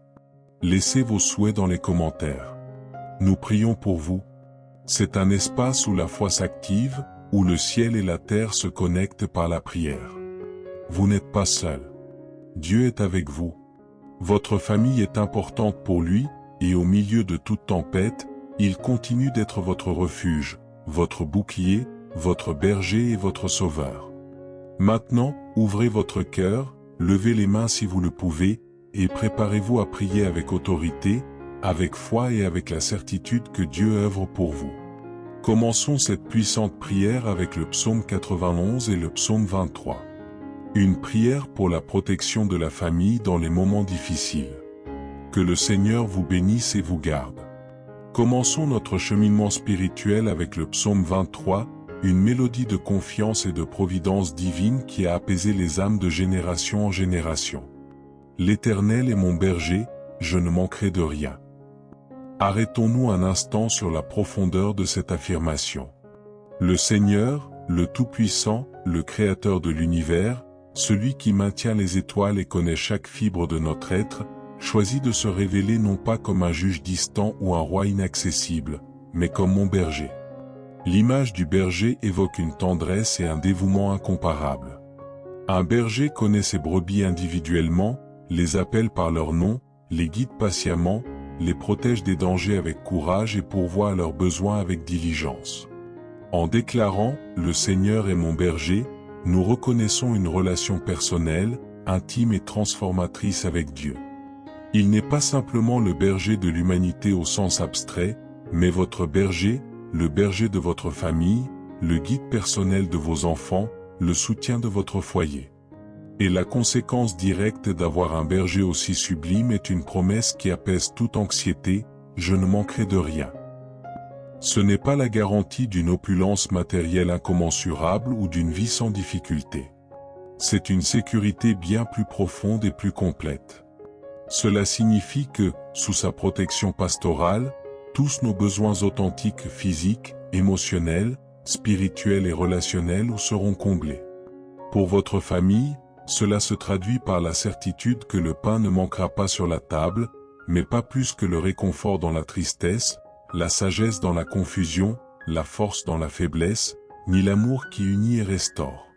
Laissez vos souhaits dans les commentaires. Nous prions pour vous. C'est un espace où la foi s'active, où le ciel et la terre se connectent par la prière. Vous n'êtes pas seul. Dieu est avec vous. Votre famille est importante pour lui, et au milieu de toute tempête, il continue d'être votre refuge, votre bouclier, votre berger et votre sauveur. Maintenant, ouvrez votre cœur, levez les mains si vous le pouvez, et préparez-vous à prier avec autorité, avec foi et avec la certitude que Dieu œuvre pour vous. Commençons cette puissante prière avec le psaume 91 et le psaume 23. Une prière pour la protection de la famille dans les moments difficiles. Que le Seigneur vous bénisse et vous garde. Commençons notre cheminement spirituel avec le psaume 23, une mélodie de confiance et de providence divine qui a apaisé les âmes de génération en génération. L'Éternel est mon berger, je ne manquerai de rien. Arrêtons-nous un instant sur la profondeur de cette affirmation. Le Seigneur, le Tout-Puissant, le Créateur de l'univers, celui qui maintient les étoiles et connaît chaque fibre de notre être, choisit de se révéler non pas comme un juge distant ou un roi inaccessible, mais comme mon berger. L'image du berger évoque une tendresse et un dévouement incomparables. Un berger connaît ses brebis individuellement, les appelle par leur nom, les guide patiemment, les protège des dangers avec courage et pourvoit à leurs besoins avec diligence. En déclarant « Le Seigneur est mon berger », nous reconnaissons une relation personnelle, intime et transformatrice avec Dieu. Il n'est pas simplement le berger de l'humanité au sens abstrait, mais votre berger, le berger de votre famille, le guide personnel de vos enfants, le soutien de votre foyer. Et la conséquence directe d'avoir un berger aussi sublime est une promesse qui apaise toute anxiété, je ne manquerai de rien. Ce n'est pas la garantie d'une opulence matérielle incommensurable ou d'une vie sans difficulté. C'est une sécurité bien plus profonde et plus complète. Cela signifie que, sous sa protection pastorale, tous nos besoins authentiques physiques, émotionnels, spirituels et relationnels seront comblés. Pour votre famille, cela se traduit par la certitude que le pain ne manquera pas sur la table, mais pas plus que le réconfort dans la tristesse, la sagesse dans la confusion, la force dans la faiblesse, ni l'amour qui unit et restaure.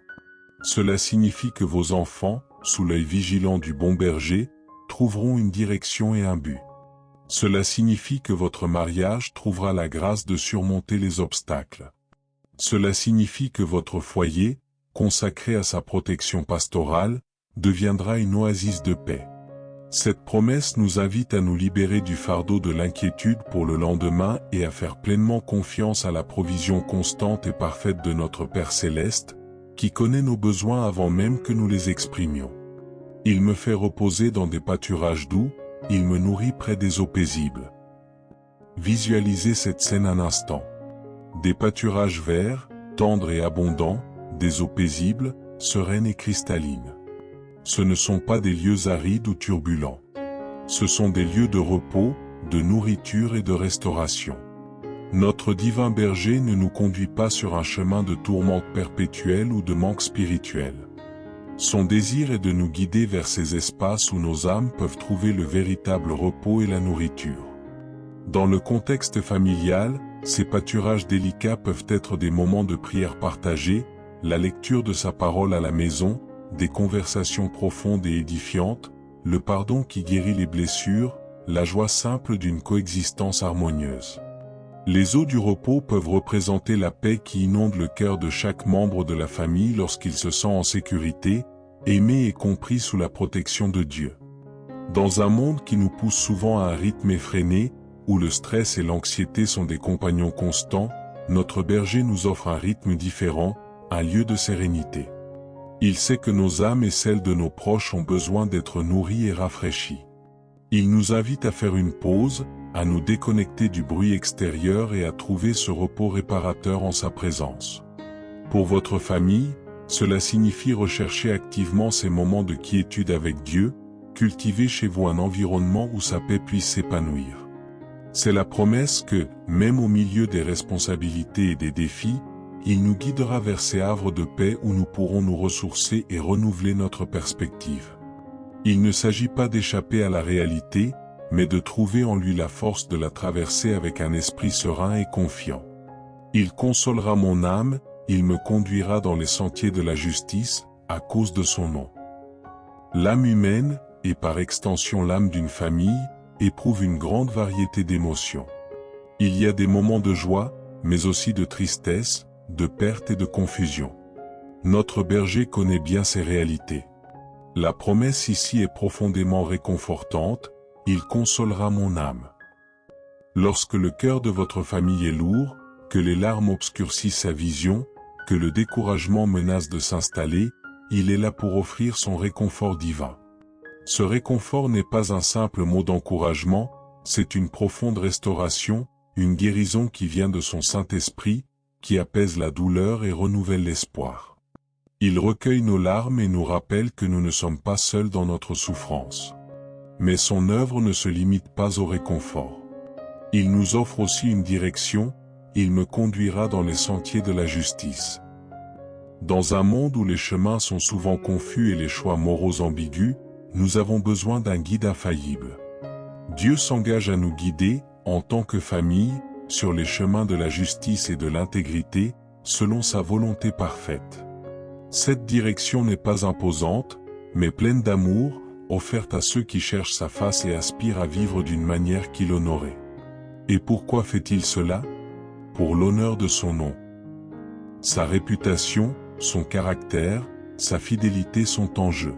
Cela signifie que vos enfants, sous l'œil vigilant du bon berger, trouveront une direction et un but. Cela signifie que votre mariage trouvera la grâce de surmonter les obstacles. Cela signifie que votre foyer, consacré à sa protection pastorale, deviendra une oasis de paix. Cette promesse nous invite à nous libérer du fardeau de l'inquiétude pour le lendemain et à faire pleinement confiance à la provision constante et parfaite de notre Père Céleste, qui connaît nos besoins avant même que nous les exprimions. Il me fait reposer dans des pâturages doux, il me nourrit près des eaux paisibles. Visualisez cette scène un instant. Des pâturages verts, tendres et abondants, des eaux paisibles, sereines et cristallines. Ce ne sont pas des lieux arides ou turbulents. Ce sont des lieux de repos, de nourriture et de restauration. Notre divin berger ne nous conduit pas sur un chemin de tourmente perpétuel ou de manque spirituel. Son désir est de nous guider vers ces espaces où nos âmes peuvent trouver le véritable repos et la nourriture. Dans le contexte familial, ces pâturages délicats peuvent être des moments de prière partagée, la lecture de sa parole à la maison, des conversations profondes et édifiantes, le pardon qui guérit les blessures, la joie simple d'une coexistence harmonieuse. Les eaux du repos peuvent représenter la paix qui inonde le cœur de chaque membre de la famille lorsqu'il se sent en sécurité, aimé et compris sous la protection de Dieu. Dans un monde qui nous pousse souvent à un rythme effréné, où le stress et l'anxiété sont des compagnons constants, notre berger nous offre un rythme différent, un lieu de sérénité. Il sait que nos âmes et celles de nos proches ont besoin d'être nourries et rafraîchies. Il nous invite à faire une pause, à nous déconnecter du bruit extérieur et à trouver ce repos réparateur en sa présence. Pour votre famille, cela signifie rechercher activement ces moments de quiétude avec Dieu, cultiver chez vous un environnement où sa paix puisse s'épanouir. C'est la promesse que, même au milieu des responsabilités et des défis, il nous guidera vers ces havres de paix où nous pourrons nous ressourcer et renouveler notre perspective. Il ne s'agit pas d'échapper à la réalité, mais de trouver en lui la force de la traverser avec un esprit serein et confiant. Il consolera mon âme, il me conduira dans les sentiers de la justice, à cause de son nom. L'âme humaine, et par extension l'âme d'une famille, éprouve une grande variété d'émotions. Il y a des moments de joie, mais aussi de tristesse, de perte et de confusion. Notre berger connaît bien ces réalités. La promesse ici est profondément réconfortante, il consolera mon âme. Lorsque le cœur de votre famille est lourd, que les larmes obscurcissent sa vision, que le découragement menace de s'installer, il est là pour offrir son réconfort divin. Ce réconfort n'est pas un simple mot d'encouragement, c'est une profonde restauration, une guérison qui vient de son Saint-Esprit, qui apaise la douleur et renouvelle l'espoir. Il recueille nos larmes et nous rappelle que nous ne sommes pas seuls dans notre souffrance. Mais son œuvre ne se limite pas au réconfort. Il nous offre aussi une direction, il me conduira dans les sentiers de la justice. Dans un monde où les chemins sont souvent confus et les choix moraux ambigus, nous avons besoin d'un guide infaillible. Dieu s'engage à nous guider, en tant que famille, sur les chemins de la justice et de l'intégrité, selon sa volonté parfaite. Cette direction n'est pas imposante, mais pleine d'amour, offerte à ceux qui cherchent sa face et aspirent à vivre d'une manière qui l'honorait. Et pourquoi fait-il cela? Pour l'honneur de son nom. Sa réputation, son caractère, sa fidélité sont en jeu.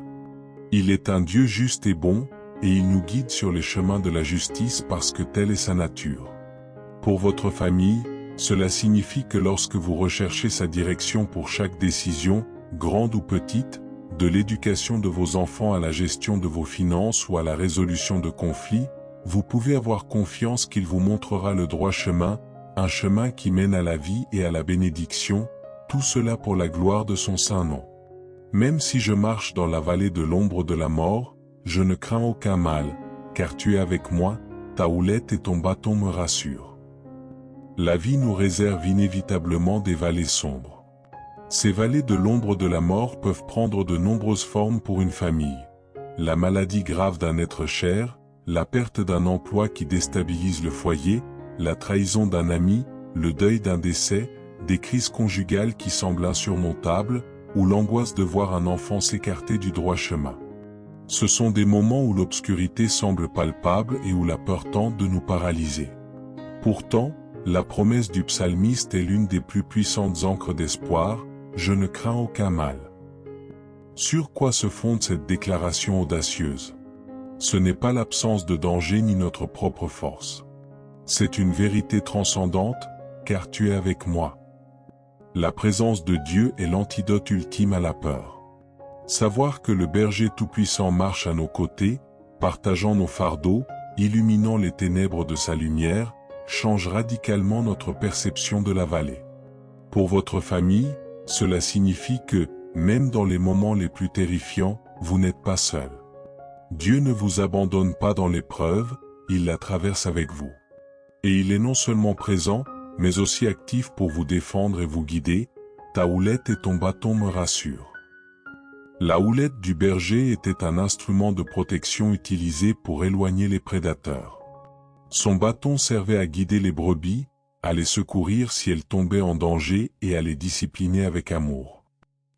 Il est un Dieu juste et bon, et il nous guide sur les chemins de la justice parce que telle est sa nature. Pour votre famille, cela signifie que lorsque vous recherchez sa direction pour chaque décision, grande ou petite, de l'éducation de vos enfants à la gestion de vos finances ou à la résolution de conflits, vous pouvez avoir confiance qu'il vous montrera le droit chemin, un chemin qui mène à la vie et à la bénédiction, tout cela pour la gloire de son saint nom. Même si je marche dans la vallée de l'ombre de la mort, je ne crains aucun mal, car tu es avec moi, ta houlette et ton bâton me rassurent. La vie nous réserve inévitablement des vallées sombres. Ces vallées de l'ombre de la mort peuvent prendre de nombreuses formes pour une famille. La maladie grave d'un être cher, la perte d'un emploi qui déstabilise le foyer, la trahison d'un ami, le deuil d'un décès, des crises conjugales qui semblent insurmontables, ou l'angoisse de voir un enfant s'écarter du droit chemin. Ce sont des moments où l'obscurité semble palpable et où la peur tente de nous paralyser. Pourtant, la promesse du psalmiste est l'une des plus puissantes ancres d'espoir, « Je ne crains aucun mal ». Sur quoi se fonde cette déclaration audacieuse? Ce n'est pas l'absence de danger ni notre propre force. C'est une vérité transcendante, car tu es avec moi. La présence de Dieu est l'antidote ultime à la peur. Savoir que le berger tout-puissant marche à nos côtés, partageant nos fardeaux, illuminant les ténèbres de sa lumière, change radicalement notre perception de la vallée. Pour votre famille, cela signifie que, même dans les moments les plus terrifiants, vous n'êtes pas seul. Dieu ne vous abandonne pas dans l'épreuve, il la traverse avec vous. Et il est non seulement présent, mais aussi actif pour vous défendre et vous guider, ta houlette et ton bâton me rassurent. La houlette du berger était un instrument de protection utilisé pour éloigner les prédateurs. Son bâton servait à guider les brebis, à les secourir si elles tombaient en danger et à les discipliner avec amour.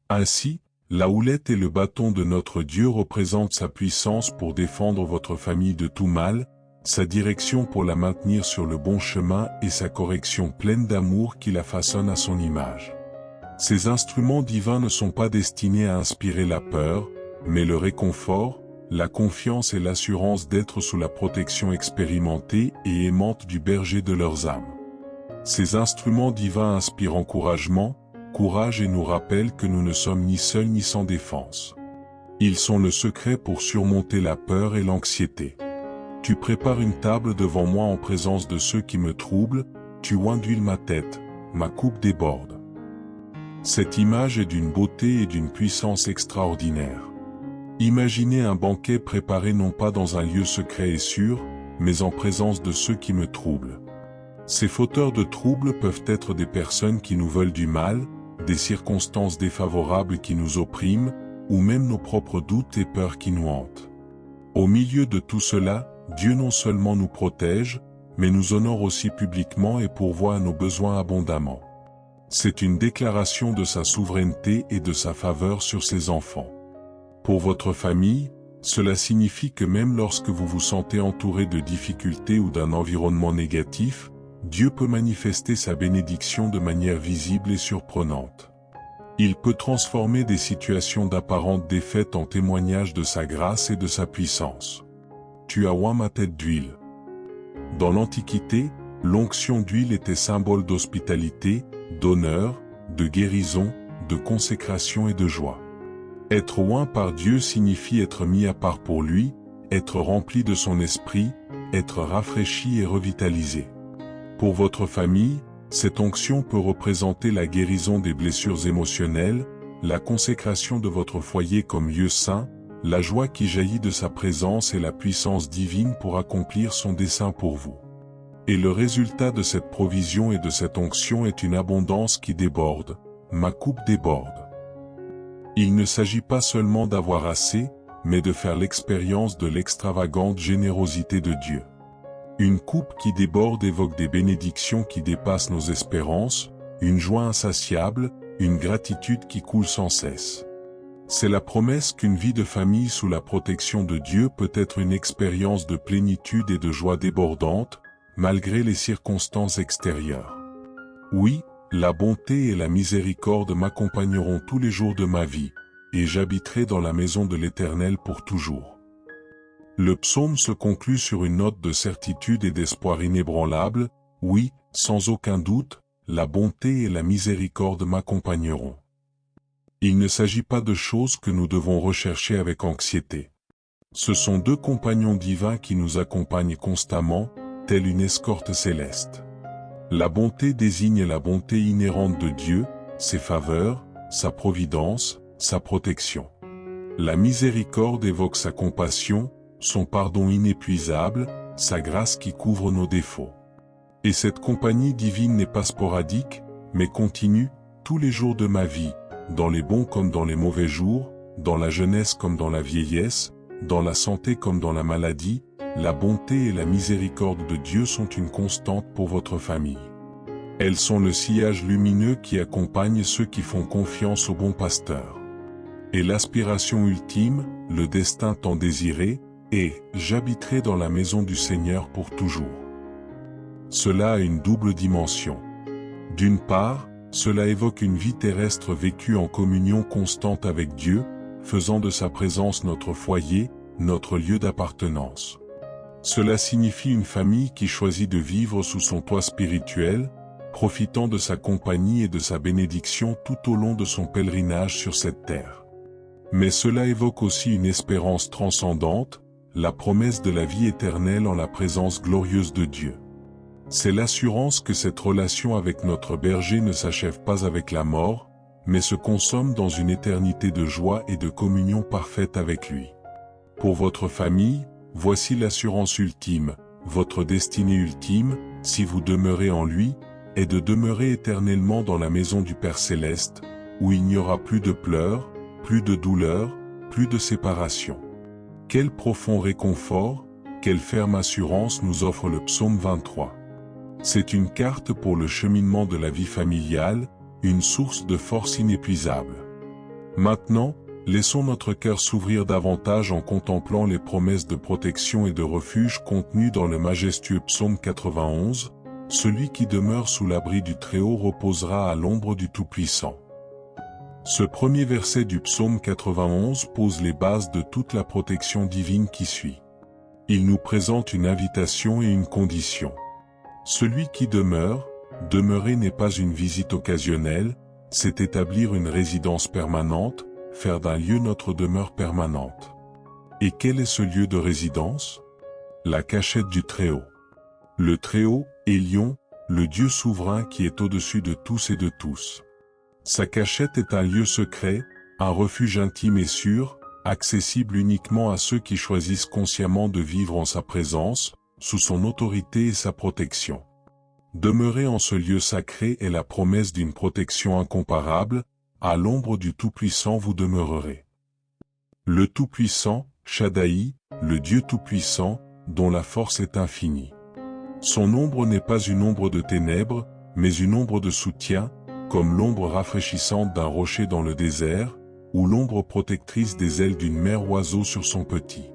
Ainsi, la houlette et le bâton de notre Dieu représentent sa puissance pour défendre votre famille de tout mal, sa direction pour la maintenir sur le bon chemin et sa correction pleine d'amour qui la façonne à son image. Ces instruments divins ne sont pas destinés à inspirer la peur, mais le réconfort, la confiance et l'assurance d'être sous la protection expérimentée et aimante du berger de leurs âmes. Ces instruments divins inspirent encouragement, courage et nous rappellent que nous ne sommes ni seuls ni sans défense. Ils sont le secret pour surmonter la peur et l'anxiété. Tu prépares une table devant moi en présence de ceux qui me troublent, tu oins d'huile ma tête, ma coupe déborde. Cette image est d'une beauté et d'une puissance extraordinaire. Imaginez un banquet préparé non pas dans un lieu secret et sûr, mais en présence de ceux qui me troublent. Ces fauteurs de troubles peuvent être des personnes qui nous veulent du mal, des circonstances défavorables qui nous oppriment, ou même nos propres doutes et peurs qui nous hantent. Au milieu de tout cela, Dieu non seulement nous protège, mais nous honore aussi publiquement et pourvoit à nos besoins abondamment. C'est une déclaration de sa souveraineté et de sa faveur sur ses enfants. Pour votre famille, cela signifie que même lorsque vous vous sentez entouré de difficultés ou d'un environnement négatif, Dieu peut manifester sa bénédiction de manière visible et surprenante. Il peut transformer des situations d'apparente défaite en témoignage de sa grâce et de sa puissance. Tu as oint ma tête d'huile. Dans l'Antiquité, l'onction d'huile était symbole d'hospitalité, d'honneur, de guérison, de consécration et de joie. Être oint par Dieu signifie être mis à part pour lui, être rempli de son esprit, être rafraîchi et revitalisé. Pour votre famille, cette onction peut représenter la guérison des blessures émotionnelles, la consécration de votre foyer comme lieu saint, la joie qui jaillit de sa présence et la puissance divine pour accomplir son dessein pour vous. Et le résultat de cette provision et de cette onction est une abondance qui déborde. Ma coupe déborde. Il ne s'agit pas seulement d'avoir assez, mais de faire l'expérience de l'extravagante générosité de Dieu. Une coupe qui déborde évoque des bénédictions qui dépassent nos espérances, une joie insatiable, une gratitude qui coule sans cesse. C'est la promesse qu'une vie de famille sous la protection de Dieu peut être une expérience de plénitude et de joie débordante, malgré les circonstances extérieures. Oui, la bonté et la miséricorde m'accompagneront tous les jours de ma vie, et j'habiterai dans la maison de l'Éternel pour toujours. Le psaume se conclut sur une note de certitude et d'espoir inébranlable. Oui, sans aucun doute, la bonté et la miséricorde m'accompagneront. Il ne s'agit pas de choses que nous devons rechercher avec anxiété. Ce sont deux compagnons divins qui nous accompagnent constamment, telle une escorte céleste. La bonté désigne la bonté inhérente de Dieu, ses faveurs, sa providence, sa protection. La miséricorde évoque sa compassion, son pardon inépuisable, sa grâce qui couvre nos défauts. Et cette compagnie divine n'est pas sporadique, mais continue, tous les jours de ma vie, dans les bons comme dans les mauvais jours, dans la jeunesse comme dans la vieillesse, dans la santé comme dans la maladie. La bonté et la miséricorde de Dieu sont une constante pour votre famille. Elles sont le sillage lumineux qui accompagne ceux qui font confiance au bon pasteur. Et l'aspiration ultime, le destin tant désiré, est « J'habiterai dans la maison du Seigneur pour toujours ». Cela a une double dimension. D'une part, cela évoque une vie terrestre vécue en communion constante avec Dieu, faisant de sa présence notre foyer, notre lieu d'appartenance. Cela signifie une famille qui choisit de vivre sous son toit spirituel, profitant de sa compagnie et de sa bénédiction tout au long de son pèlerinage sur cette terre. Mais cela évoque aussi une espérance transcendante, la promesse de la vie éternelle en la présence glorieuse de Dieu. C'est l'assurance que cette relation avec notre berger ne s'achève pas avec la mort, mais se consomme dans une éternité de joie et de communion parfaite avec lui. Pour votre famille, voici l'assurance ultime, votre destinée ultime, si vous demeurez en lui, est de demeurer éternellement dans la maison du Père Céleste, où il n'y aura plus de pleurs, plus de douleurs, plus de séparation. Quel profond réconfort, quelle ferme assurance nous offre le psaume 23. C'est une carte pour le cheminement de la vie familiale, une source de force inépuisable. Maintenant, laissons notre cœur s'ouvrir davantage en contemplant les promesses de protection et de refuge contenues dans le majestueux psaume 91, « Celui qui demeure sous l'abri du Très-Haut reposera à l'ombre du Tout-Puissant ». Ce premier verset du psaume 91 pose les bases de toute la protection divine qui suit. Il nous présente une invitation et une condition. Celui qui demeure, demeurer n'est pas une visite occasionnelle, c'est établir une résidence permanente, faire d'un lieu notre demeure permanente. Et quel est ce lieu de résidence? La cachette du Très-Haut. Le Très-Haut, Élion, le Dieu souverain qui est au-dessus de tous et de tous. Sa cachette est un lieu secret, un refuge intime et sûr, accessible uniquement à ceux qui choisissent consciemment de vivre en sa présence, sous son autorité et sa protection. Demeurer en ce lieu sacré est la promesse d'une protection incomparable, à l'ombre du Tout-Puissant vous demeurerez. Le Tout-Puissant, Shaddai, le Dieu Tout-Puissant, dont la force est infinie. Son ombre n'est pas une ombre de ténèbres, mais une ombre de soutien, comme l'ombre rafraîchissante d'un rocher dans le désert, ou l'ombre protectrice des ailes d'une mère oiseau sur son petit.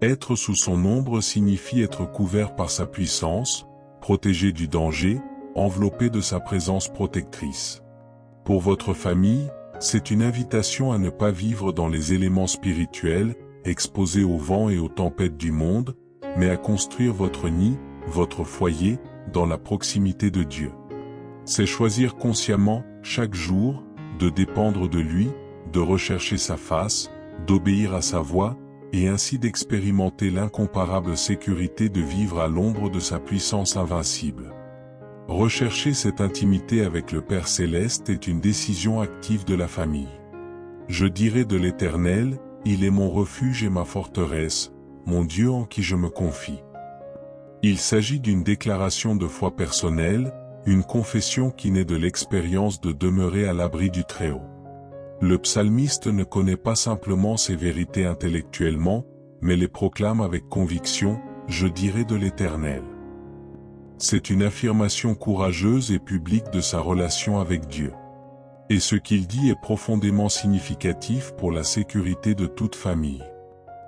Être sous son ombre signifie être couvert par sa puissance, protégé du danger, enveloppé de sa présence protectrice. Pour votre famille, c'est une invitation à ne pas vivre dans les éléments spirituels, exposés au vent et aux tempêtes du monde, mais à construire votre nid, votre foyer, dans la proximité de Dieu. C'est choisir consciemment, chaque jour, de dépendre de lui, de rechercher sa face, d'obéir à sa voix, et ainsi d'expérimenter l'incomparable sécurité de vivre à l'ombre de sa puissance invincible. Rechercher cette intimité avec le Père Céleste est une décision active de la famille. Je dirai de l'Éternel, il est mon refuge et ma forteresse, mon Dieu en qui je me confie. Il s'agit d'une déclaration de foi personnelle, une confession qui naît de l'expérience de demeurer à l'abri du Très-Haut. Le psalmiste ne connaît pas simplement ces vérités intellectuellement, mais les proclame avec conviction, je dirai de l'Éternel. C'est une affirmation courageuse et publique de sa relation avec Dieu. Et ce qu'il dit est profondément significatif pour la sécurité de toute famille.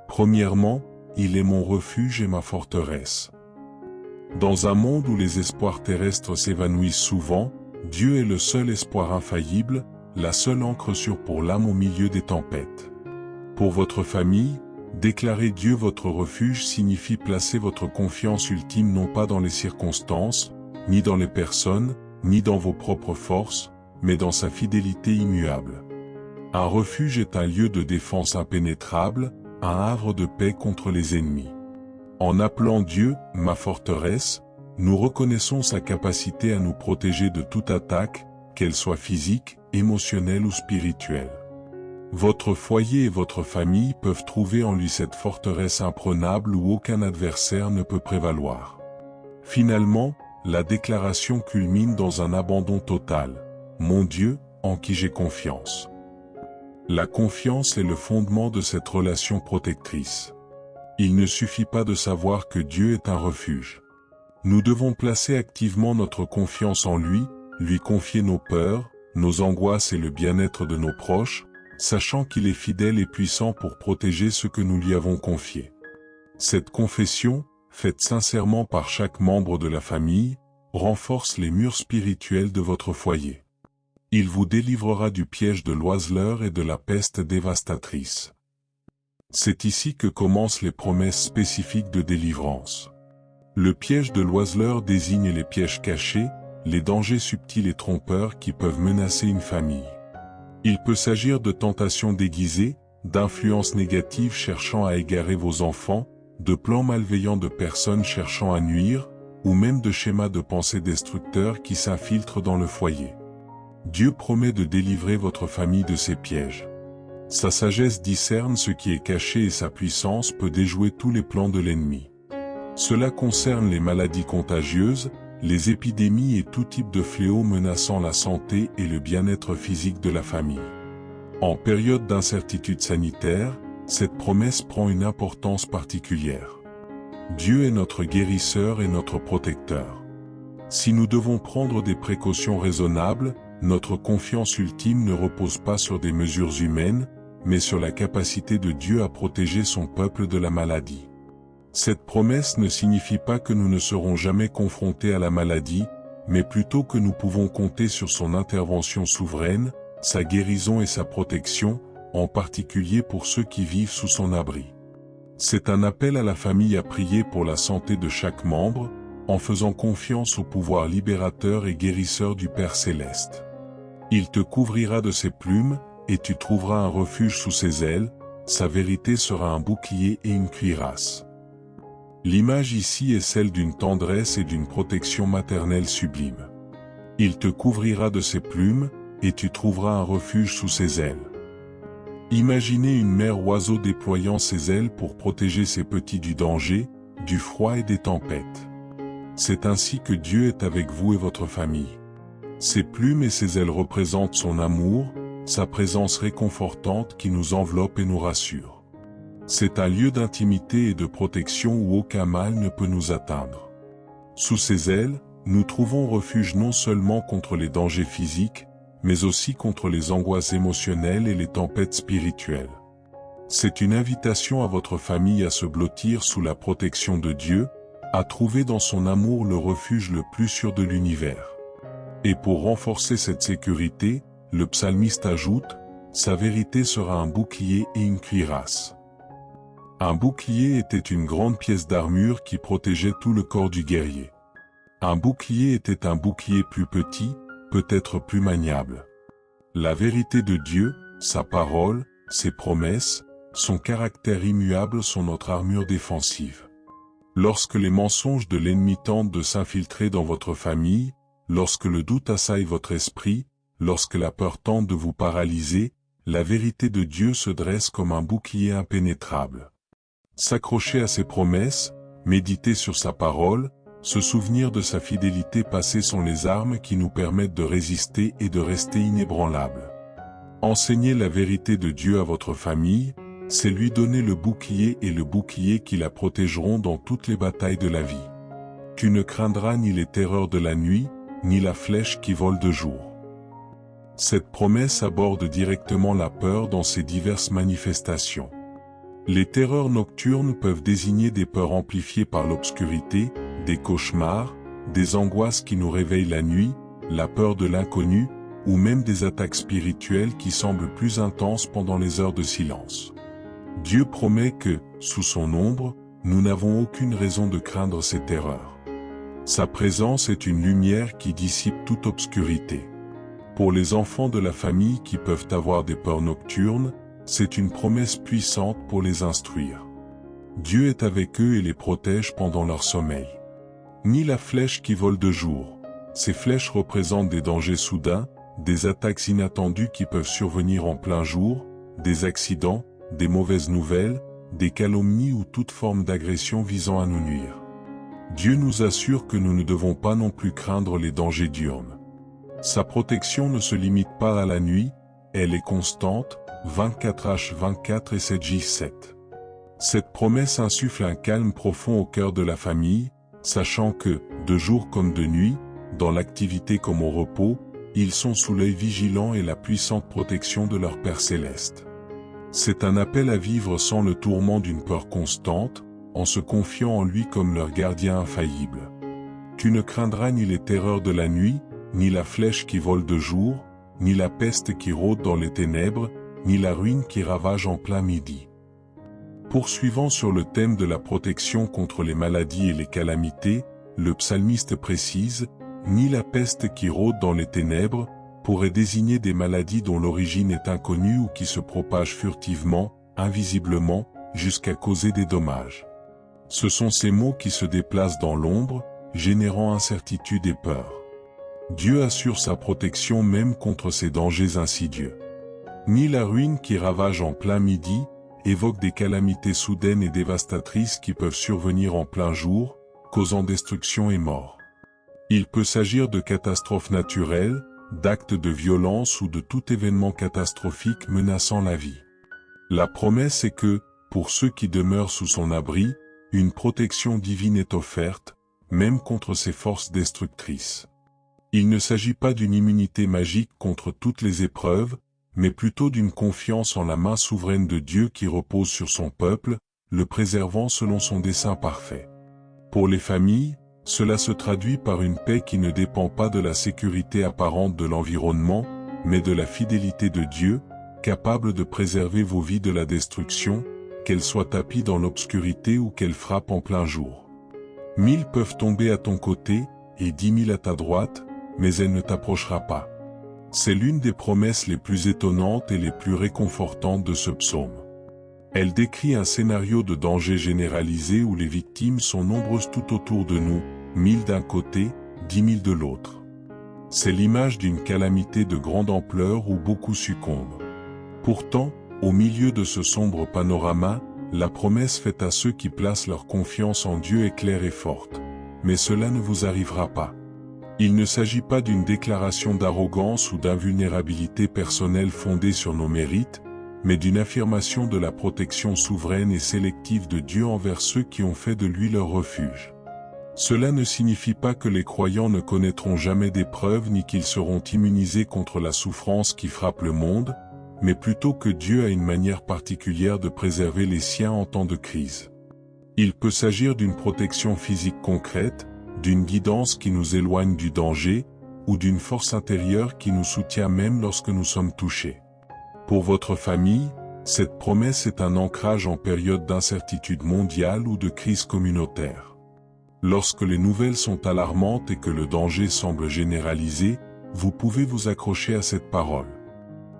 Premièrement, il est mon refuge et ma forteresse. Dans un monde où les espoirs terrestres s'évanouissent souvent, Dieu est le seul espoir infaillible, la seule ancre sûre pour l'âme au milieu des tempêtes. Pour votre famille, déclarer Dieu votre refuge signifie placer votre confiance ultime non pas dans les circonstances, ni dans les personnes, ni dans vos propres forces, mais dans sa fidélité immuable. Un refuge est un lieu de défense impénétrable, un havre de paix contre les ennemis. En appelant Dieu « ma forteresse », nous reconnaissons sa capacité à nous protéger de toute attaque, qu'elle soit physique, émotionnelle ou spirituelle. Votre foyer et votre famille peuvent trouver en lui cette forteresse imprenable où aucun adversaire ne peut prévaloir. Finalement, la déclaration culmine dans un abandon total. Mon Dieu, en qui j'ai confiance. La confiance est le fondement de cette relation protectrice. Il ne suffit pas de savoir que Dieu est un refuge. Nous devons placer activement notre confiance en lui confier nos peurs, nos angoisses et le bien-être de nos proches, sachant qu'il est fidèle et puissant pour protéger ce que nous lui avons confié. Cette confession, faite sincèrement par chaque membre de la famille, renforce les murs spirituels de votre foyer. Il vous délivrera du piège de l'oiseleur et de la peste dévastatrice. C'est ici que commencent les promesses spécifiques de délivrance. Le piège de l'oiseleur désigne les pièges cachés, les dangers subtils et trompeurs qui peuvent menacer une famille. Il peut s'agir de tentations déguisées, d'influences négatives cherchant à égarer vos enfants, de plans malveillants de personnes cherchant à nuire, ou même de schémas de pensée destructeurs qui s'infiltrent dans le foyer. Dieu promet de délivrer votre famille de ces pièges. Sa sagesse discerne ce qui est caché et sa puissance peut déjouer tous les plans de l'ennemi. Cela concerne les maladies contagieuses, les épidémies et tout type de fléaux menaçant la santé et le bien-être physique de la famille. En période d'incertitude sanitaire, cette promesse prend une importance particulière. Dieu est notre guérisseur et notre protecteur. Si nous devons prendre des précautions raisonnables, notre confiance ultime ne repose pas sur des mesures humaines, mais sur la capacité de Dieu à protéger son peuple de la maladie. Cette promesse ne signifie pas que nous ne serons jamais confrontés à la maladie, mais plutôt que nous pouvons compter sur son intervention souveraine, sa guérison et sa protection, en particulier pour ceux qui vivent sous son abri. C'est un appel à la famille à prier pour la santé de chaque membre, en faisant confiance au pouvoir libérateur et guérisseur du Père Céleste. Il te couvrira de ses plumes, et tu trouveras un refuge sous ses ailes, sa vérité sera un bouclier et une cuirasse. L'image ici est celle d'une tendresse et d'une protection maternelle sublime. Il te couvrira de ses plumes, et tu trouveras un refuge sous ses ailes. Imaginez une mère oiseau déployant ses ailes pour protéger ses petits du danger, du froid et des tempêtes. C'est ainsi que Dieu est avec vous et votre famille. Ses plumes et ses ailes représentent son amour, sa présence réconfortante qui nous enveloppe et nous rassure. C'est un lieu d'intimité et de protection où aucun mal ne peut nous atteindre. Sous ses ailes, nous trouvons refuge non seulement contre les dangers physiques, mais aussi contre les angoisses émotionnelles et les tempêtes spirituelles. C'est une invitation à votre famille à se blottir sous la protection de Dieu, à trouver dans son amour le refuge le plus sûr de l'univers. Et pour renforcer cette sécurité, le psalmiste ajoute, « Sa vérité sera un bouclier et une cuirasse ». Un bouclier était une grande pièce d'armure qui protégeait tout le corps du guerrier. Un bouclier était un bouclier plus petit, peut-être plus maniable. La vérité de Dieu, sa parole, ses promesses, son caractère immuable sont notre armure défensive. Lorsque les mensonges de l'ennemi tentent de s'infiltrer dans votre famille, lorsque le doute assaille votre esprit, lorsque la peur tente de vous paralyser, la vérité de Dieu se dresse comme un bouclier impénétrable. S'accrocher à ses promesses, méditer sur sa parole, se souvenir de sa fidélité passée sont les armes qui nous permettent de résister et de rester inébranlables. Enseigner la vérité de Dieu à votre famille, c'est lui donner le bouclier et le bouclier qui la protégeront dans toutes les batailles de la vie. Tu ne craindras ni les terreurs de la nuit, ni la flèche qui vole de jour. Cette promesse aborde directement la peur dans ses diverses manifestations. Les terreurs nocturnes peuvent désigner des peurs amplifiées par l'obscurité, des cauchemars, des angoisses qui nous réveillent la nuit, la peur de l'inconnu, ou même des attaques spirituelles qui semblent plus intenses pendant les heures de silence. Dieu promet que, sous son ombre, nous n'avons aucune raison de craindre ces terreurs. Sa présence est une lumière qui dissipe toute obscurité. Pour les enfants de la famille qui peuvent avoir des peurs nocturnes, c'est une promesse puissante pour les instruire. Dieu est avec eux et les protège pendant leur sommeil. Ni la flèche qui vole de jour. Ces flèches représentent des dangers soudains, des attaques inattendues qui peuvent survenir en plein jour, des accidents, des mauvaises nouvelles, des calomnies ou toute forme d'agression visant à nous nuire. Dieu nous assure que nous ne devons pas non plus craindre les dangers diurnes. Sa protection ne se limite pas à la nuit, elle est constante, 24h24 et 7h7. Cette promesse insuffle un calme profond au cœur de la famille, sachant que, de jour comme de nuit, dans l'activité comme au repos, ils sont sous l'œil vigilant et la puissante protection de leur Père céleste. C'est un appel à vivre sans le tourment d'une peur constante, en se confiant en lui comme leur gardien infaillible. Tu ne craindras ni les terreurs de la nuit, ni la flèche qui vole de jour, ni la peste qui rôde dans les ténèbres, ni la ruine qui ravage en plein midi. Poursuivant sur le thème de la protection contre les maladies et les calamités, le psalmiste précise, « Ni la peste qui rôde dans les ténèbres » pourrait désigner des maladies dont l'origine est inconnue ou qui se propagent furtivement, invisiblement, jusqu'à causer des dommages. Ce sont ces maux qui se déplacent dans l'ombre, générant incertitude et peur. Dieu assure sa protection même contre ces dangers insidieux. Ni la ruine qui ravage en plein midi, évoque des calamités soudaines et dévastatrices qui peuvent survenir en plein jour, causant destruction et mort. Il peut s'agir de catastrophes naturelles, d'actes de violence ou de tout événement catastrophique menaçant la vie. La promesse est que, pour ceux qui demeurent sous son abri, une protection divine est offerte, même contre ces forces destructrices. Il ne s'agit pas d'une immunité magique contre toutes les épreuves, mais plutôt d'une confiance en la main souveraine de Dieu qui repose sur son peuple, le préservant selon son dessein parfait. Pour les familles, cela se traduit par une paix qui ne dépend pas de la sécurité apparente de l'environnement, mais de la fidélité de Dieu, capable de préserver vos vies de la destruction, qu'elle soit tapie dans l'obscurité ou qu'elle frappe en plein jour. 1000 peuvent tomber à ton côté, et 10 000 à ta droite, mais elle ne t'approchera pas. C'est l'une des promesses les plus étonnantes et les plus réconfortantes de ce psaume. Elle décrit un scénario de danger généralisé où les victimes sont nombreuses tout autour de nous, 1000 d'un côté, 10 000 de l'autre. C'est l'image d'une calamité de grande ampleur où beaucoup succombent. Pourtant, au milieu de ce sombre panorama, la promesse faite à ceux qui placent leur confiance en Dieu est claire et forte. Mais cela ne vous arrivera pas. Il ne s'agit pas d'une déclaration d'arrogance ou d'invulnérabilité personnelle fondée sur nos mérites, mais d'une affirmation de la protection souveraine et sélective de Dieu envers ceux qui ont fait de lui leur refuge. Cela ne signifie pas que les croyants ne connaîtront jamais d'épreuves ni qu'ils seront immunisés contre la souffrance qui frappe le monde, mais plutôt que Dieu a une manière particulière de préserver les siens en temps de crise. Il peut s'agir d'une protection physique concrète, d'une guidance qui nous éloigne du danger, ou d'une force intérieure qui nous soutient même lorsque nous sommes touchés. Pour votre famille, cette promesse est un ancrage en période d'incertitude mondiale ou de crise communautaire. Lorsque les nouvelles sont alarmantes et que le danger semble généralisé, vous pouvez vous accrocher à cette parole.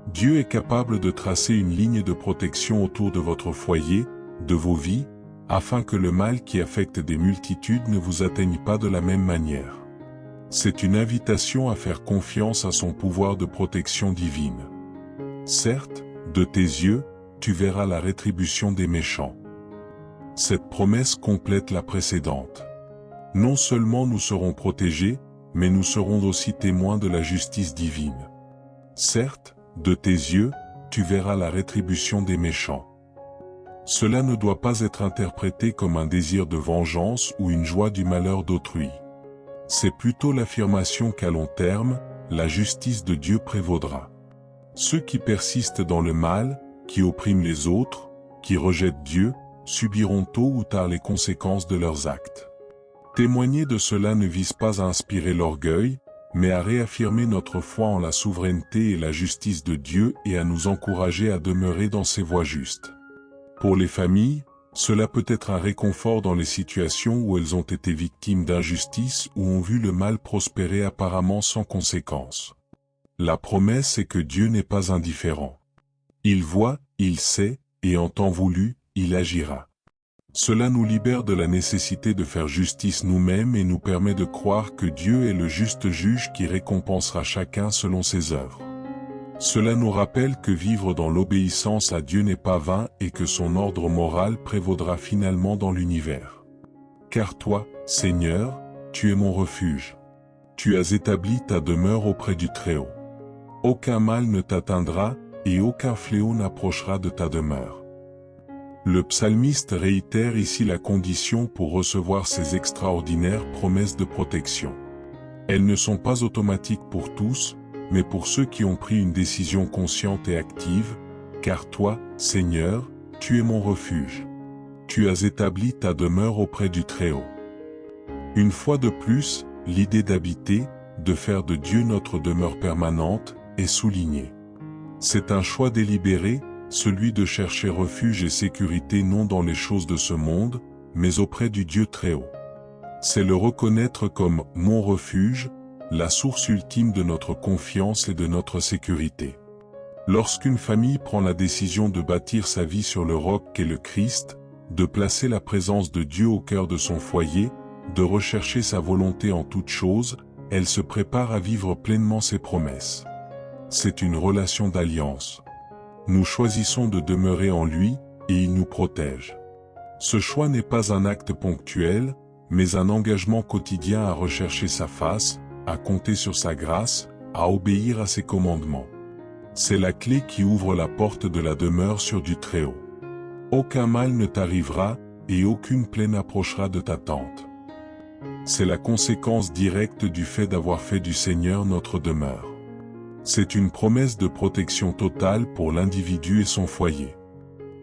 Dieu est capable de tracer une ligne de protection autour de votre foyer, de vos vies, afin que le mal qui affecte des multitudes ne vous atteigne pas de la même manière. C'est une invitation à faire confiance à son pouvoir de protection divine. Certes, de tes yeux, tu verras la rétribution des méchants. Cette promesse complète la précédente. Non seulement nous serons protégés, mais nous serons aussi témoins de la justice divine. Certes, de tes yeux, tu verras la rétribution des méchants. Cela ne doit pas être interprété comme un désir de vengeance ou une joie du malheur d'autrui. C'est plutôt l'affirmation qu'à long terme, la justice de Dieu prévaudra. Ceux qui persistent dans le mal, qui oppriment les autres, qui rejettent Dieu, subiront tôt ou tard les conséquences de leurs actes. Témoigner de cela ne vise pas à inspirer l'orgueil, mais à réaffirmer notre foi en la souveraineté et la justice de Dieu et à nous encourager à demeurer dans ses voies justes. Pour les familles, cela peut être un réconfort dans les situations où elles ont été victimes d'injustice ou ont vu le mal prospérer apparemment sans conséquence. La promesse est que Dieu n'est pas indifférent. Il voit, il sait, et en temps voulu, il agira. Cela nous libère de la nécessité de faire justice nous-mêmes et nous permet de croire que Dieu est le juste juge qui récompensera chacun selon ses œuvres. Cela nous rappelle que vivre dans l'obéissance à Dieu n'est pas vain et que son ordre moral prévaudra finalement dans l'univers. Car toi, Seigneur, tu es mon refuge. Tu as établi ta demeure auprès du Très-Haut. Aucun mal ne t'atteindra et aucun fléau n'approchera de ta demeure. Le psalmiste réitère ici la condition pour recevoir ces extraordinaires promesses de protection. Elles ne sont pas automatiques pour tous, mais pour ceux qui ont pris une décision consciente et active, car toi, Seigneur, tu es mon refuge. Tu as établi ta demeure auprès du Très-Haut. Une fois de plus, l'idée d'habiter, de faire de Dieu notre demeure permanente, est soulignée. C'est un choix délibéré, celui de chercher refuge et sécurité non dans les choses de ce monde, mais auprès du Dieu Très-Haut. C'est le reconnaître comme « mon refuge », la source ultime de notre confiance et de notre sécurité. Lorsqu'une famille prend la décision de bâtir sa vie sur le roc qu'est le Christ, de placer la présence de Dieu au cœur de son foyer, de rechercher sa volonté en toutes choses, elle se prépare à vivre pleinement ses promesses. C'est une relation d'alliance. Nous choisissons de demeurer en lui, et il nous protège. Ce choix n'est pas un acte ponctuel, mais un engagement quotidien à rechercher sa face, à compter sur sa grâce, à obéir à ses commandements. C'est la clé qui ouvre la porte de la demeure sur du Très-Haut. Aucun mal ne t'arrivera, et aucune plaie n'approchera de ta tente. C'est la conséquence directe du fait d'avoir fait du Seigneur notre demeure. C'est une promesse de protection totale pour l'individu et son foyer.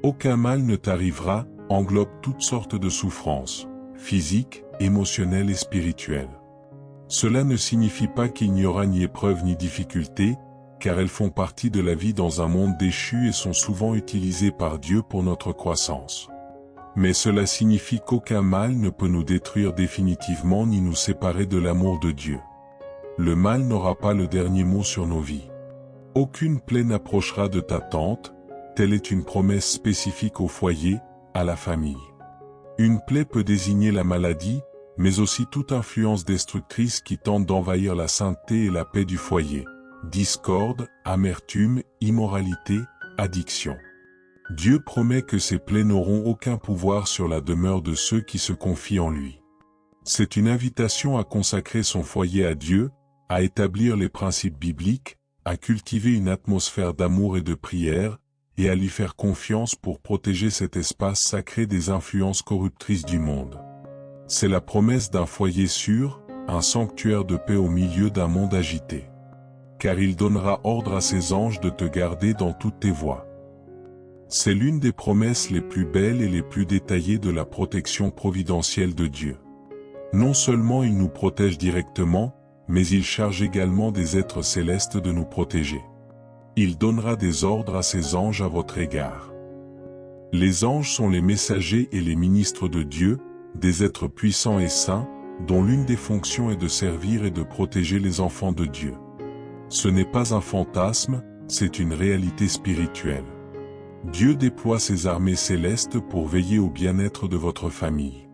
Aucun mal ne t'arrivera, englobe toutes sortes de souffrances, physiques, émotionnelles et spirituelles. Cela ne signifie pas qu'il n'y aura ni épreuve ni difficulté, car elles font partie de la vie dans un monde déchu et sont souvent utilisées par Dieu pour notre croissance. Mais cela signifie qu'aucun mal ne peut nous détruire définitivement ni nous séparer de l'amour de Dieu. Le mal n'aura pas le dernier mot sur nos vies. Aucune plaie n'approchera de ta tente, telle est une promesse spécifique au foyer, à la famille. Une plaie peut désigner la maladie, mais aussi toute influence destructrice qui tente d'envahir la sainteté et la paix du foyer. Discorde, amertume, immoralité, addiction. Dieu promet que ces plaies n'auront aucun pouvoir sur la demeure de ceux qui se confient en lui. C'est une invitation à consacrer son foyer à Dieu, à établir les principes bibliques, à cultiver une atmosphère d'amour et de prière, et à lui faire confiance pour protéger cet espace sacré des influences corruptrices du monde. C'est la promesse d'un foyer sûr, un sanctuaire de paix au milieu d'un monde agité. Car il donnera ordre à ses anges de te garder dans toutes tes voies. C'est l'une des promesses les plus belles et les plus détaillées de la protection providentielle de Dieu. Non seulement il nous protège directement, mais il charge également des êtres célestes de nous protéger. Il donnera des ordres à ses anges à votre égard. Les anges sont les messagers et les ministres de Dieu, des êtres puissants et saints, dont l'une des fonctions est de servir et de protéger les enfants de Dieu. Ce n'est pas un fantasme, c'est une réalité spirituelle. Dieu déploie ses armées célestes pour veiller au bien-être de votre famille.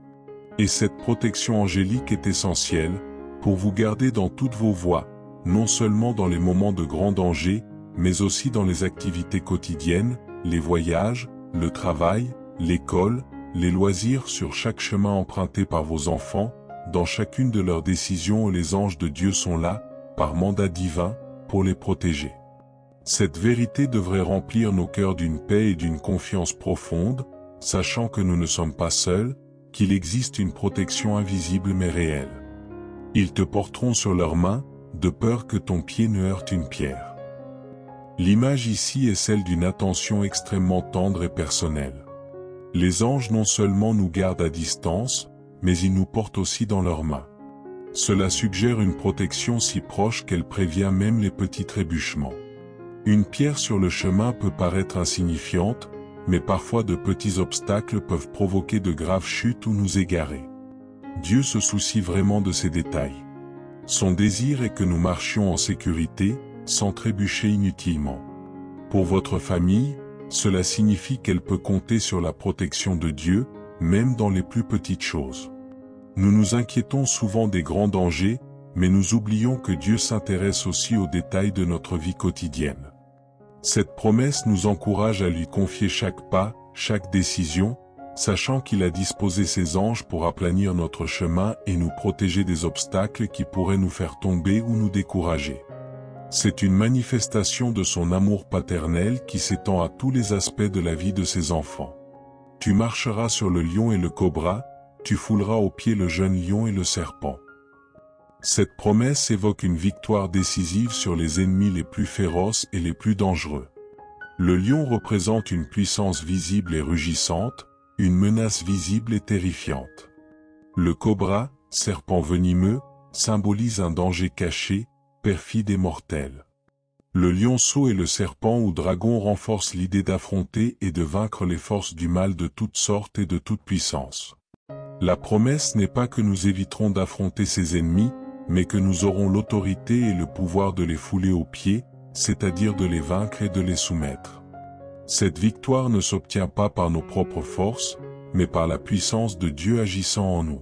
Et cette protection angélique est essentielle pour vous garder dans toutes vos voies, non seulement dans les moments de grand danger, mais aussi dans les activités quotidiennes, les voyages, le travail, l'école, les loisirs, sur chaque chemin emprunté par vos enfants, dans chacune de leurs décisions. Les anges de Dieu sont là, par mandat divin, pour les protéger. Cette vérité devrait remplir nos cœurs d'une paix et d'une confiance profonde, sachant que nous ne sommes pas seuls, qu'il existe une protection invisible mais réelle. Ils te porteront sur leurs mains, de peur que ton pied ne heurte une pierre. L'image ici est celle d'une attention extrêmement tendre et personnelle. Les anges non seulement nous gardent à distance, mais ils nous portent aussi dans leurs mains. Cela suggère une protection si proche qu'elle prévient même les petits trébuchements. Une pierre sur le chemin peut paraître insignifiante, mais parfois de petits obstacles peuvent provoquer de graves chutes ou nous égarer. Dieu se soucie vraiment de ces détails. Son désir est que nous marchions en sécurité, sans trébucher inutilement. Pour votre famille, cela signifie qu'elle peut compter sur la protection de Dieu, même dans les plus petites choses. Nous nous inquiétons souvent des grands dangers, mais nous oublions que Dieu s'intéresse aussi aux détails de notre vie quotidienne. Cette promesse nous encourage à lui confier chaque pas, chaque décision, sachant qu'il a disposé ses anges pour aplanir notre chemin et nous protéger des obstacles qui pourraient nous faire tomber ou nous décourager. C'est une manifestation de son amour paternel qui s'étend à tous les aspects de la vie de ses enfants. Tu marcheras sur le lion et le cobra, tu fouleras aux pieds le jeune lion et le serpent. Cette promesse évoque une victoire décisive sur les ennemis les plus féroces et les plus dangereux. Le lion représente une puissance visible et rugissante, une menace visible et terrifiante. Le cobra, serpent venimeux, symbolise un danger caché, perfide et mortel. Le lionceau et le serpent ou dragon renforcent l'idée d'affronter et de vaincre les forces du mal de toutes sortes et de toute puissance. La promesse n'est pas que nous éviterons d'affronter ces ennemis, mais que nous aurons l'autorité et le pouvoir de les fouler aux pieds, c'est-à-dire de les vaincre et de les soumettre. Cette victoire ne s'obtient pas par nos propres forces, mais par la puissance de Dieu agissant en nous.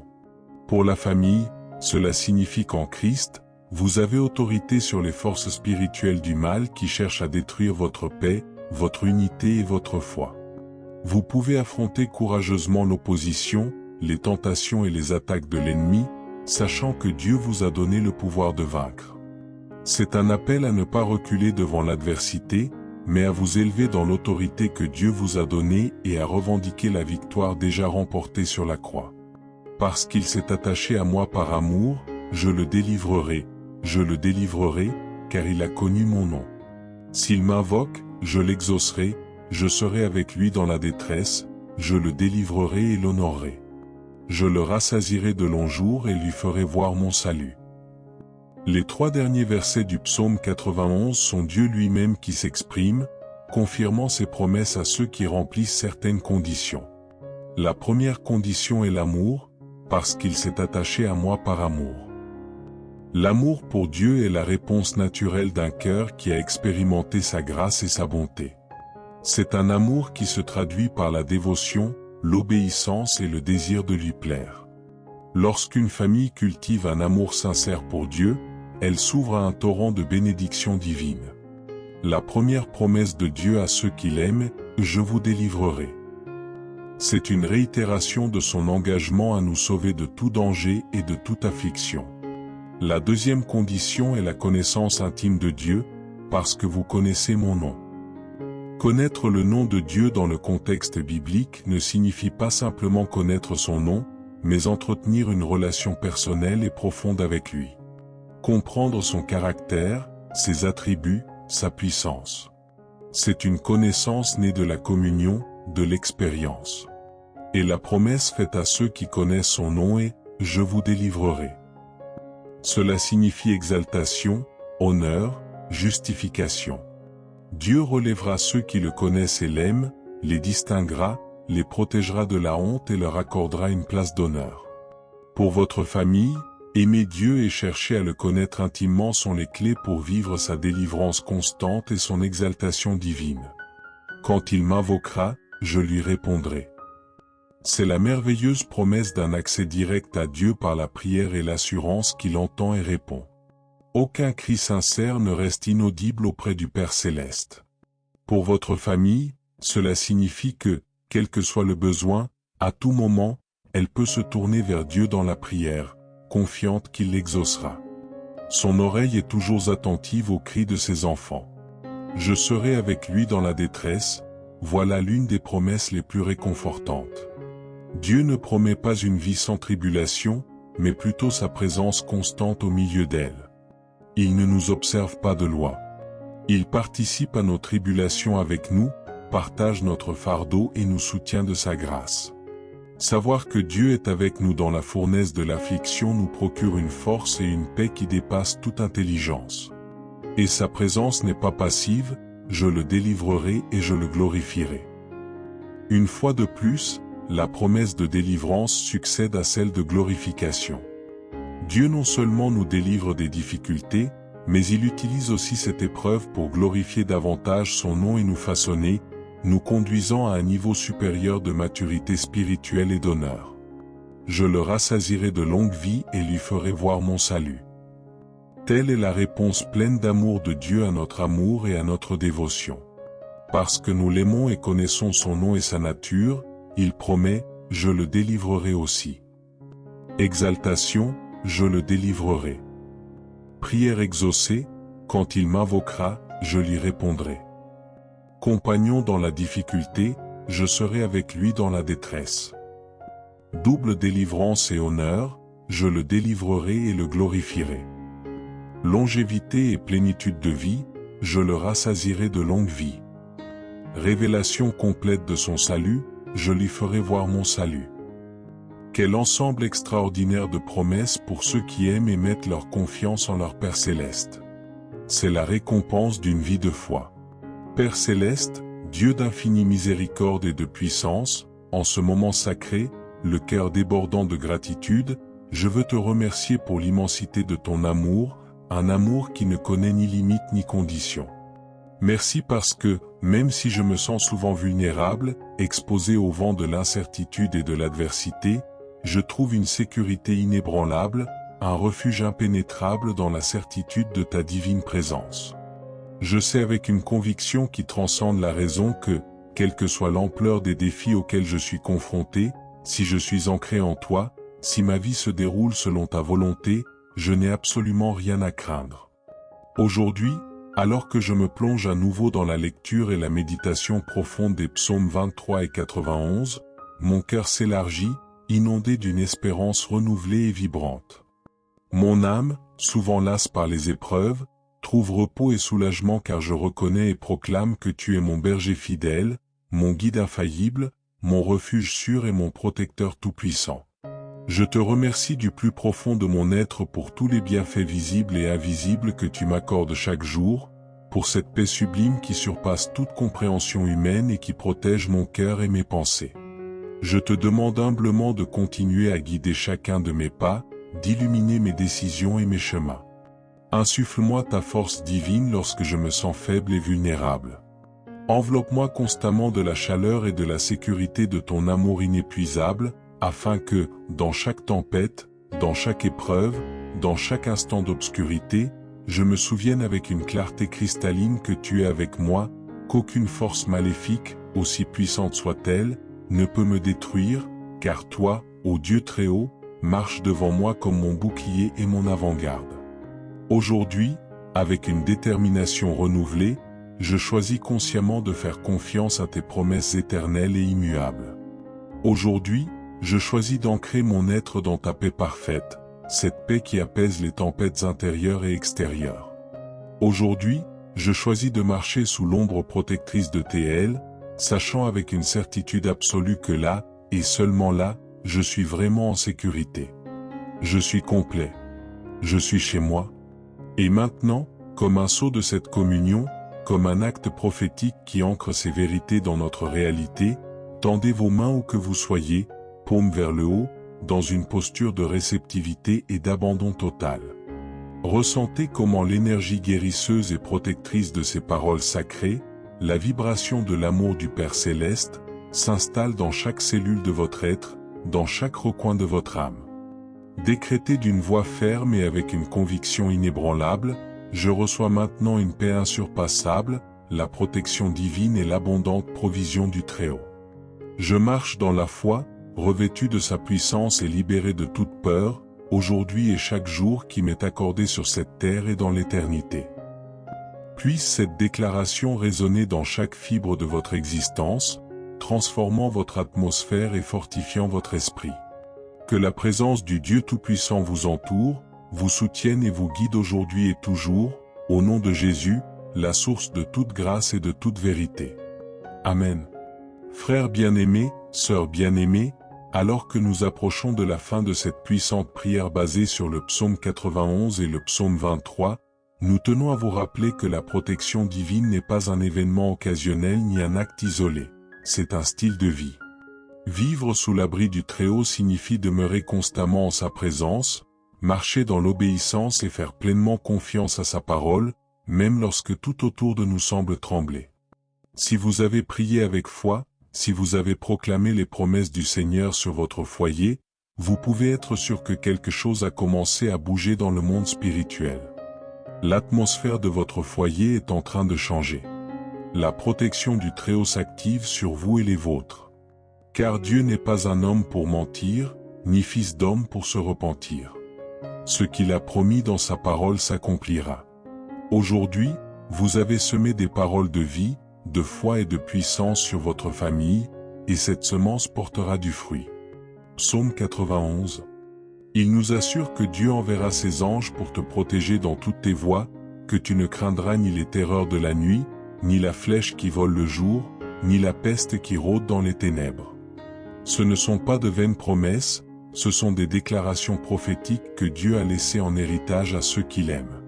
Pour la famille, cela signifie qu'en Christ, vous avez autorité sur les forces spirituelles du mal qui cherchent à détruire votre paix, votre unité et votre foi. Vous pouvez affronter courageusement l'opposition, les tentations et les attaques de l'ennemi, sachant que Dieu vous a donné le pouvoir de vaincre. C'est un appel à ne pas reculer devant l'adversité, mais à vous élever dans l'autorité que Dieu vous a donnée et à revendiquer la victoire déjà remportée sur la croix. Parce qu'il s'est attaché à moi par amour, je le délivrerai, car il a connu mon nom. S'il m'invoque, je l'exaucerai, je serai avec lui dans la détresse, je le délivrerai et l'honorerai. Je le rassasierai de longs jours et lui ferai voir mon salut. Les 3 derniers versets du psaume 91 sont Dieu lui-même qui s'exprime, confirmant ses promesses à ceux qui remplissent certaines conditions. La première condition est l'amour, parce qu'il s'est attaché à moi par amour. L'amour pour Dieu est la réponse naturelle d'un cœur qui a expérimenté sa grâce et sa bonté. C'est un amour qui se traduit par la dévotion, l'obéissance et le désir de lui plaire. Lorsqu'une famille cultive un amour sincère pour Dieu, elle s'ouvre à un torrent de bénédictions divines. La première promesse de Dieu à ceux qui l'aiment, « Je vous délivrerai ». C'est une réitération de son engagement à nous sauver de tout danger et de toute affliction. La deuxième condition est la connaissance intime de Dieu, parce que vous connaissez mon nom. Connaître le nom de Dieu dans le contexte biblique ne signifie pas simplement connaître son nom, mais entretenir une relation personnelle et profonde avec lui. Comprendre son caractère, ses attributs, sa puissance. C'est une connaissance née de la communion, de l'expérience. Et la promesse faite à ceux qui connaissent son nom est « Je vous délivrerai ». Cela signifie exaltation, honneur, justification. Dieu relèvera ceux qui le connaissent et l'aiment, les distinguera, les protégera de la honte et leur accordera une place d'honneur. Pour votre famille, Aimer Dieu et chercher à le connaître intimement sont les clés pour vivre sa délivrance constante et son exaltation divine. Quand il m'invoquera, je lui répondrai. C'est la merveilleuse promesse d'un accès direct à Dieu par la prière et l'assurance qu'il entend et répond. Aucun cri sincère ne reste inaudible auprès du Père Céleste. Pour votre famille, cela signifie que, quel que soit le besoin, à tout moment, elle peut se tourner vers Dieu dans la prière, confiante qu'il l'exaucera. Son oreille est toujours attentive aux cris de ses enfants. Je serai avec lui dans la détresse, voilà l'une des promesses les plus réconfortantes. Dieu ne promet pas une vie sans tribulation, mais plutôt sa présence constante au milieu d'elle. Il ne nous observe pas de loin. Il participe à nos tribulations avec nous, partage notre fardeau et nous soutient de sa grâce. Savoir que Dieu est avec nous dans la fournaise de l'affliction nous procure une force et une paix qui dépassent toute intelligence. Et sa présence n'est pas passive, je le délivrerai et je le glorifierai. Une fois de plus, la promesse de délivrance succède à celle de glorification. Dieu non seulement nous délivre des difficultés, mais il utilise aussi cette épreuve pour glorifier davantage son nom et nous façonner, nous conduisant à un niveau supérieur de maturité spirituelle et d'honneur. Je le rassasierai de longue vie et lui ferai voir mon salut. Telle est la réponse pleine d'amour de Dieu à notre amour et à notre dévotion. Parce que nous l'aimons et connaissons son nom et sa nature, il promet, je le délivrerai aussi. Exaltation, je le délivrerai. Prière exaucée, quand il m'invoquera, je lui répondrai. Compagnon dans la difficulté, je serai avec lui dans la détresse. Double délivrance et honneur, je le délivrerai et le glorifierai. Longévité et plénitude de vie, je le rassasierai de longue vie. Révélation complète de son salut, je lui ferai voir mon salut. Quel ensemble extraordinaire de promesses pour ceux qui aiment et mettent leur confiance en leur Père Céleste. C'est la récompense d'une vie de foi. Père Céleste, Dieu d'infinie miséricorde et de puissance, en ce moment sacré, le cœur débordant de gratitude, je veux te remercier pour l'immensité de ton amour, un amour qui ne connaît ni limite ni condition. Merci parce que, même si je me sens souvent vulnérable, exposé au vent de l'incertitude et de l'adversité, je trouve une sécurité inébranlable, un refuge impénétrable dans la certitude de ta divine présence. Je sais avec une conviction qui transcende la raison que, quelle que soit l'ampleur des défis auxquels je suis confronté, si je suis ancré en toi, si ma vie se déroule selon ta volonté, je n'ai absolument rien à craindre. Aujourd'hui, alors que je me plonge à nouveau dans la lecture et la méditation profonde des psaumes 23 et 91, mon cœur s'élargit, inondé d'une espérance renouvelée et vibrante. Mon âme, souvent lasse par les épreuves, trouve repos et soulagement car je reconnais et proclame que tu es mon berger fidèle, mon guide infaillible, mon refuge sûr et mon protecteur tout-puissant. Je te remercie du plus profond de mon être pour tous les bienfaits visibles et invisibles que tu m'accordes chaque jour, pour cette paix sublime qui surpasse toute compréhension humaine et qui protège mon cœur et mes pensées. Je te demande humblement de continuer à guider chacun de mes pas, d'illuminer mes décisions et mes chemins. Insuffle-moi ta force divine lorsque je me sens faible et vulnérable. Enveloppe-moi constamment de la chaleur et de la sécurité de ton amour inépuisable, afin que, dans chaque tempête, dans chaque épreuve, dans chaque instant d'obscurité, je me souvienne avec une clarté cristalline que tu es avec moi, qu'aucune force maléfique, aussi puissante soit-elle, ne peut me détruire, car toi, ô Dieu très haut, marches devant moi comme mon bouclier et mon avant-garde. Aujourd'hui, avec une détermination renouvelée, je choisis consciemment de faire confiance à tes promesses éternelles et immuables. Aujourd'hui, je choisis d'ancrer mon être dans ta paix parfaite, cette paix qui apaise les tempêtes intérieures et extérieures. Aujourd'hui, je choisis de marcher sous l'ombre protectrice de tes ailes, sachant avec une certitude absolue que là, et seulement là, je suis vraiment en sécurité. Je suis complet. Je suis chez moi. Et maintenant, comme un sceau de cette communion, comme un acte prophétique qui ancre ces vérités dans notre réalité, tendez vos mains où que vous soyez, paume vers le haut, dans une posture de réceptivité et d'abandon total. Ressentez comment l'énergie guérisseuse et protectrice de ces paroles sacrées, la vibration de l'amour du Père Céleste, s'installe dans chaque cellule de votre être, dans chaque recoin de votre âme. Décrétez d'une voix ferme et avec une conviction inébranlable, je reçois maintenant une paix insurpassable, la protection divine et l'abondante provision du Très-Haut. Je marche dans la foi, revêtu de sa puissance et libéré de toute peur, aujourd'hui et chaque jour qui m'est accordé sur cette terre et dans l'éternité. Puisse cette déclaration résonner dans chaque fibre de votre existence, transformant votre atmosphère et fortifiant votre esprit. Que la présence du Dieu Tout-Puissant vous entoure, vous soutienne et vous guide aujourd'hui et toujours, au nom de Jésus, la source de toute grâce et de toute vérité. Amen. Frères bien-aimés, sœurs bien-aimées, alors que nous approchons de la fin de cette puissante prière basée sur le psaume 91 et le psaume 23, nous tenons à vous rappeler que la protection divine n'est pas un événement occasionnel ni un acte isolé, c'est un style de vie. Vivre sous l'abri du Très-Haut signifie demeurer constamment en sa présence, marcher dans l'obéissance et faire pleinement confiance à sa parole, même lorsque tout autour de nous semble trembler. Si vous avez prié avec foi, si vous avez proclamé les promesses du Seigneur sur votre foyer, vous pouvez être sûr que quelque chose a commencé à bouger dans le monde spirituel. L'atmosphère de votre foyer est en train de changer. La protection du Très-Haut s'active sur vous et les vôtres. Car Dieu n'est pas un homme pour mentir, ni fils d'homme pour se repentir. Ce qu'il a promis dans sa parole s'accomplira. Aujourd'hui, vous avez semé des paroles de vie, de foi et de puissance sur votre famille, et cette semence portera du fruit. Psaume 91. Il nous assure que Dieu enverra ses anges pour te protéger dans toutes tes voies, que tu ne craindras ni les terreurs de la nuit, ni la flèche qui vole le jour, ni la peste qui rôde dans les ténèbres. Ce ne sont pas de vaines promesses, ce sont des déclarations prophétiques que Dieu a laissées en héritage à ceux qu'il aime.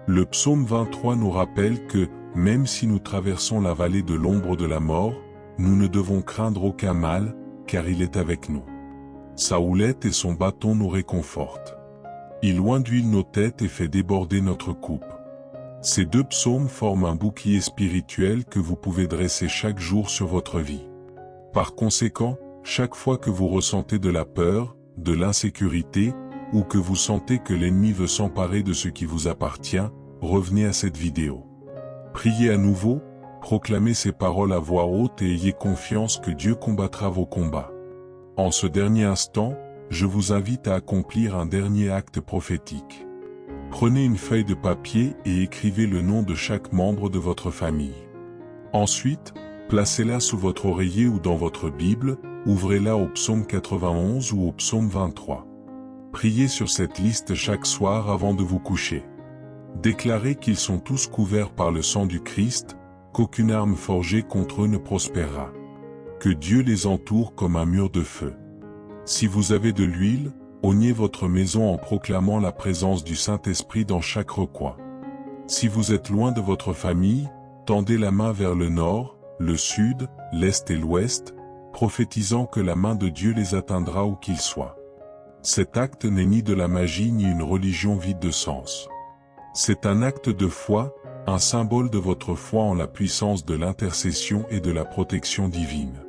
Le psaume 23 nous rappelle que, même si nous traversons la vallée de l'ombre de la mort, nous ne devons craindre aucun mal, car il est avec nous. Sa houlette et son bâton nous réconfortent. Il oint d'huile nos têtes et fait déborder notre coupe. Ces deux psaumes forment un bouclier spirituel que vous pouvez dresser chaque jour sur votre vie. Par conséquent, chaque fois que vous ressentez de la peur, de l'insécurité, ou que vous sentez que l'ennemi veut s'emparer de ce qui vous appartient, revenez à cette vidéo. Priez à nouveau, proclamez ces paroles à voix haute et ayez confiance que Dieu combattra vos combats. En ce dernier instant, je vous invite à accomplir un dernier acte prophétique. Prenez une feuille de papier et écrivez le nom de chaque membre de votre famille. Ensuite, placez-la sous votre oreiller ou dans votre Bible, ouvrez-la au psaume 91 ou au psaume 23. Priez sur cette liste chaque soir avant de vous coucher. Déclarez qu'ils sont tous couverts par le sang du Christ, qu'aucune arme forgée contre eux ne prospérera. Que Dieu les entoure comme un mur de feu. Si vous avez de l'huile, oignez votre maison en proclamant la présence du Saint-Esprit dans chaque recoin. Si vous êtes loin de votre famille, tendez la main vers le nord, le sud, l'est et l'ouest, prophétisant que la main de Dieu les atteindra où qu'ils soient. Cet acte n'est ni de la magie ni une religion vide de sens. C'est un acte de foi, un symbole de votre foi en la puissance de l'intercession et de la protection divine.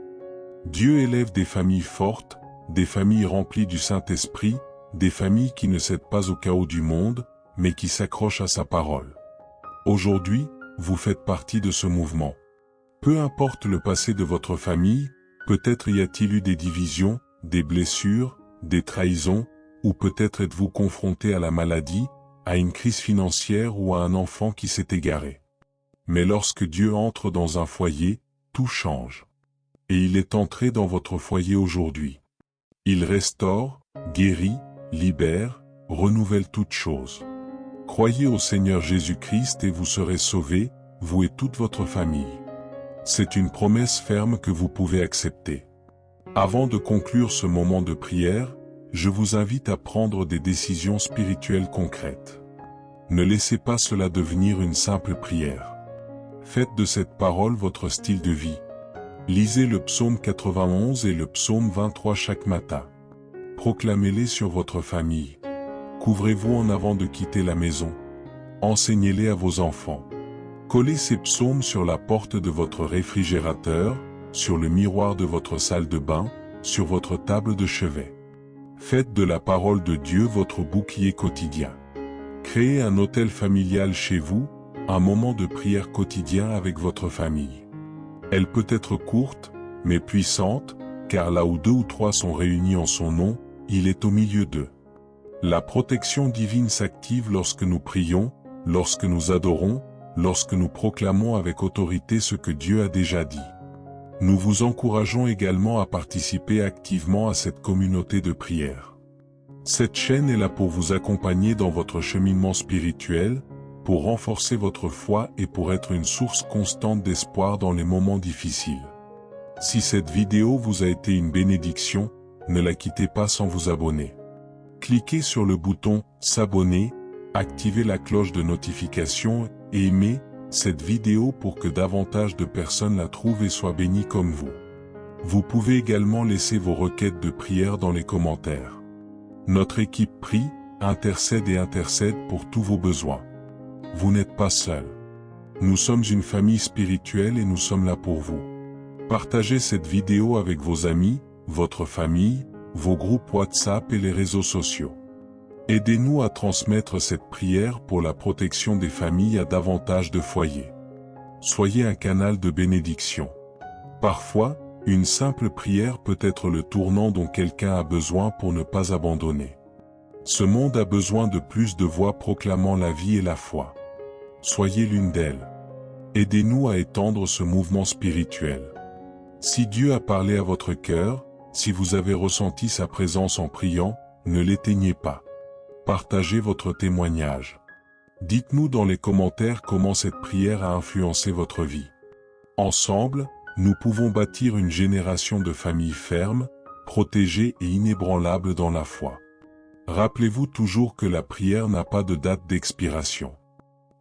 Dieu élève des familles fortes, des familles remplies du Saint-Esprit, des familles qui ne cèdent pas au chaos du monde, mais qui s'accrochent à sa parole. Aujourd'hui, vous faites partie de ce mouvement. Peu importe le passé de votre famille, peut-être y a-t-il eu des divisions, des blessures, des trahisons, ou peut-être êtes-vous confronté à la maladie, à une crise financière ou à un enfant qui s'est égaré. Mais lorsque Dieu entre dans un foyer, tout change. Et il est entré dans votre foyer aujourd'hui. Il restaure, guérit, libère, renouvelle toutes choses. Croyez au Seigneur Jésus-Christ et vous serez sauvés, vous et toute votre famille. C'est une promesse ferme que vous pouvez accepter. Avant de conclure ce moment de prière, je vous invite à prendre des décisions spirituelles concrètes. Ne laissez pas cela devenir une simple prière. Faites de cette parole votre style de vie. Lisez le psaume 91 et le psaume 23 chaque matin. Proclamez-les sur votre famille. Couvrez-vous en avant de quitter la maison. Enseignez-les à vos enfants. Collez ces psaumes sur la porte de votre réfrigérateur, sur le miroir de votre salle de bain, sur votre table de chevet. Faites de la parole de Dieu votre bouclier quotidien. Créez un hôtel familial chez vous, un moment de prière quotidien avec votre famille. Elle peut être courte, mais puissante, car là où 2 ou 3 sont réunis en son nom, il est au milieu d'eux. La protection divine s'active lorsque nous prions, lorsque nous adorons, lorsque nous proclamons avec autorité ce que Dieu a déjà dit. Nous vous encourageons également à participer activement à cette communauté de prière. Cette chaîne est là pour vous accompagner dans votre cheminement spirituel, pour renforcer votre foi et pour être une source constante d'espoir dans les moments difficiles. Si cette vidéo vous a été une bénédiction, ne la quittez pas sans vous abonner. Cliquez sur le bouton « S'abonner », activez la cloche de notification et aimez cette vidéo pour que davantage de personnes la trouvent et soient bénies comme vous. Vous pouvez également laisser vos requêtes de prière dans les commentaires. Notre équipe prie, intercède pour tous vos besoins. Vous n'êtes pas seul. Nous sommes une famille spirituelle et nous sommes là pour vous. Partagez cette vidéo avec vos amis, votre famille, vos groupes WhatsApp et les réseaux sociaux. Aidez-nous à transmettre cette prière pour la protection des familles à davantage de foyers. Soyez un canal de bénédiction. Parfois, une simple prière peut être le tournant dont quelqu'un a besoin pour ne pas abandonner. Ce monde a besoin de plus de voix proclamant la vie et la foi. Soyez l'une d'elles. Aidez-nous à étendre ce mouvement spirituel. Si Dieu a parlé à votre cœur, si vous avez ressenti sa présence en priant, ne l'éteignez pas. Partagez votre témoignage. Dites-nous dans les commentaires comment cette prière a influencé votre vie. Ensemble, nous pouvons bâtir une génération de familles fermes, protégées et inébranlables dans la foi. Rappelez-vous toujours que la prière n'a pas de date d'expiration.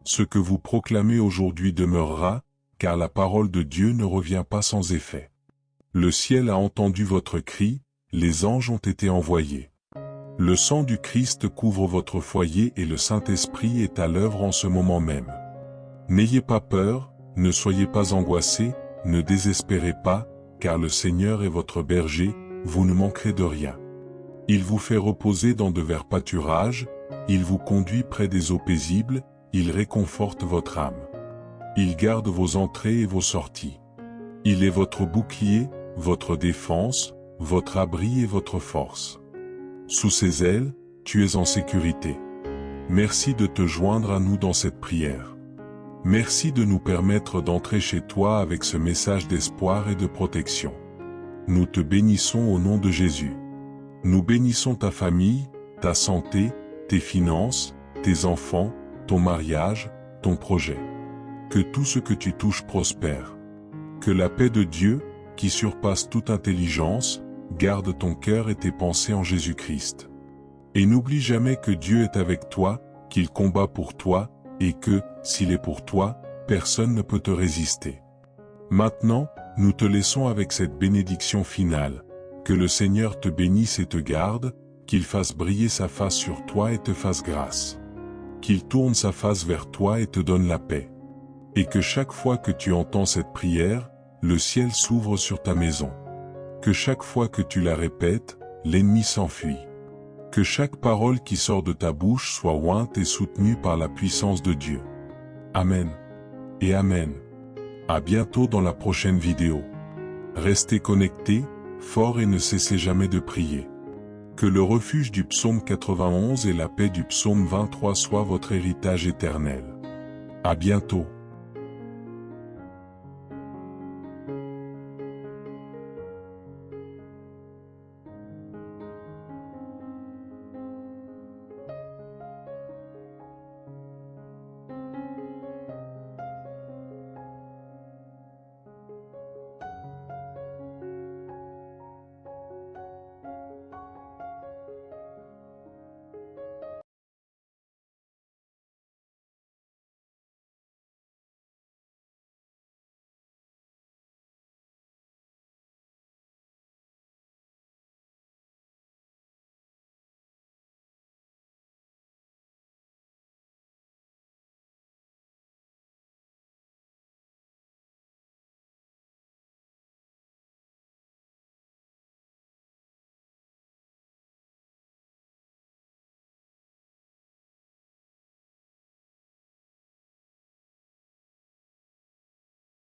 Ce que vous proclamez aujourd'hui demeurera, car la parole de Dieu ne revient pas sans effet. Le ciel a entendu votre cri, les anges ont été envoyés. Le sang du Christ couvre votre foyer et le Saint-Esprit est à l'œuvre en ce moment même. N'ayez pas peur, ne soyez pas angoissés, ne désespérez pas, car le Seigneur est votre berger, vous ne manquerez de rien. Il vous fait reposer dans de verts pâturages, il vous conduit près des eaux paisibles, il réconforte votre âme. Il garde vos entrées et vos sorties. Il est votre bouclier, votre défense, votre abri et votre force. Sous ses ailes, tu es en sécurité. Merci de te joindre à nous dans cette prière. Merci de nous permettre d'entrer chez toi avec ce message d'espoir et de protection. Nous te bénissons au nom de Jésus. Nous bénissons ta famille, ta santé, tes finances, tes enfants, ton mariage, ton projet. Que tout ce que tu touches prospère. Que la paix de Dieu, qui surpasse toute intelligence, garde ton cœur et tes pensées en Jésus-Christ. Et n'oublie jamais que Dieu est avec toi, qu'il combat pour toi, et que, s'il est pour toi, personne ne peut te résister. Maintenant, nous te laissons avec cette bénédiction finale. Que le Seigneur te bénisse et te garde, qu'il fasse briller sa face sur toi et te fasse grâce. Qu'il tourne sa face vers toi et te donne la paix. Et que chaque fois que tu entends cette prière, le ciel s'ouvre sur ta maison. Que chaque fois que tu la répètes, l'ennemi s'enfuit. Que chaque parole qui sort de ta bouche soit ointe et soutenue par la puissance de Dieu. Amen. Et Amen. À bientôt dans la prochaine vidéo. Restez connectés, forts et ne cessez jamais de prier. Que le refuge du psaume 91 et la paix du psaume 23 soient votre héritage éternel. À bientôt.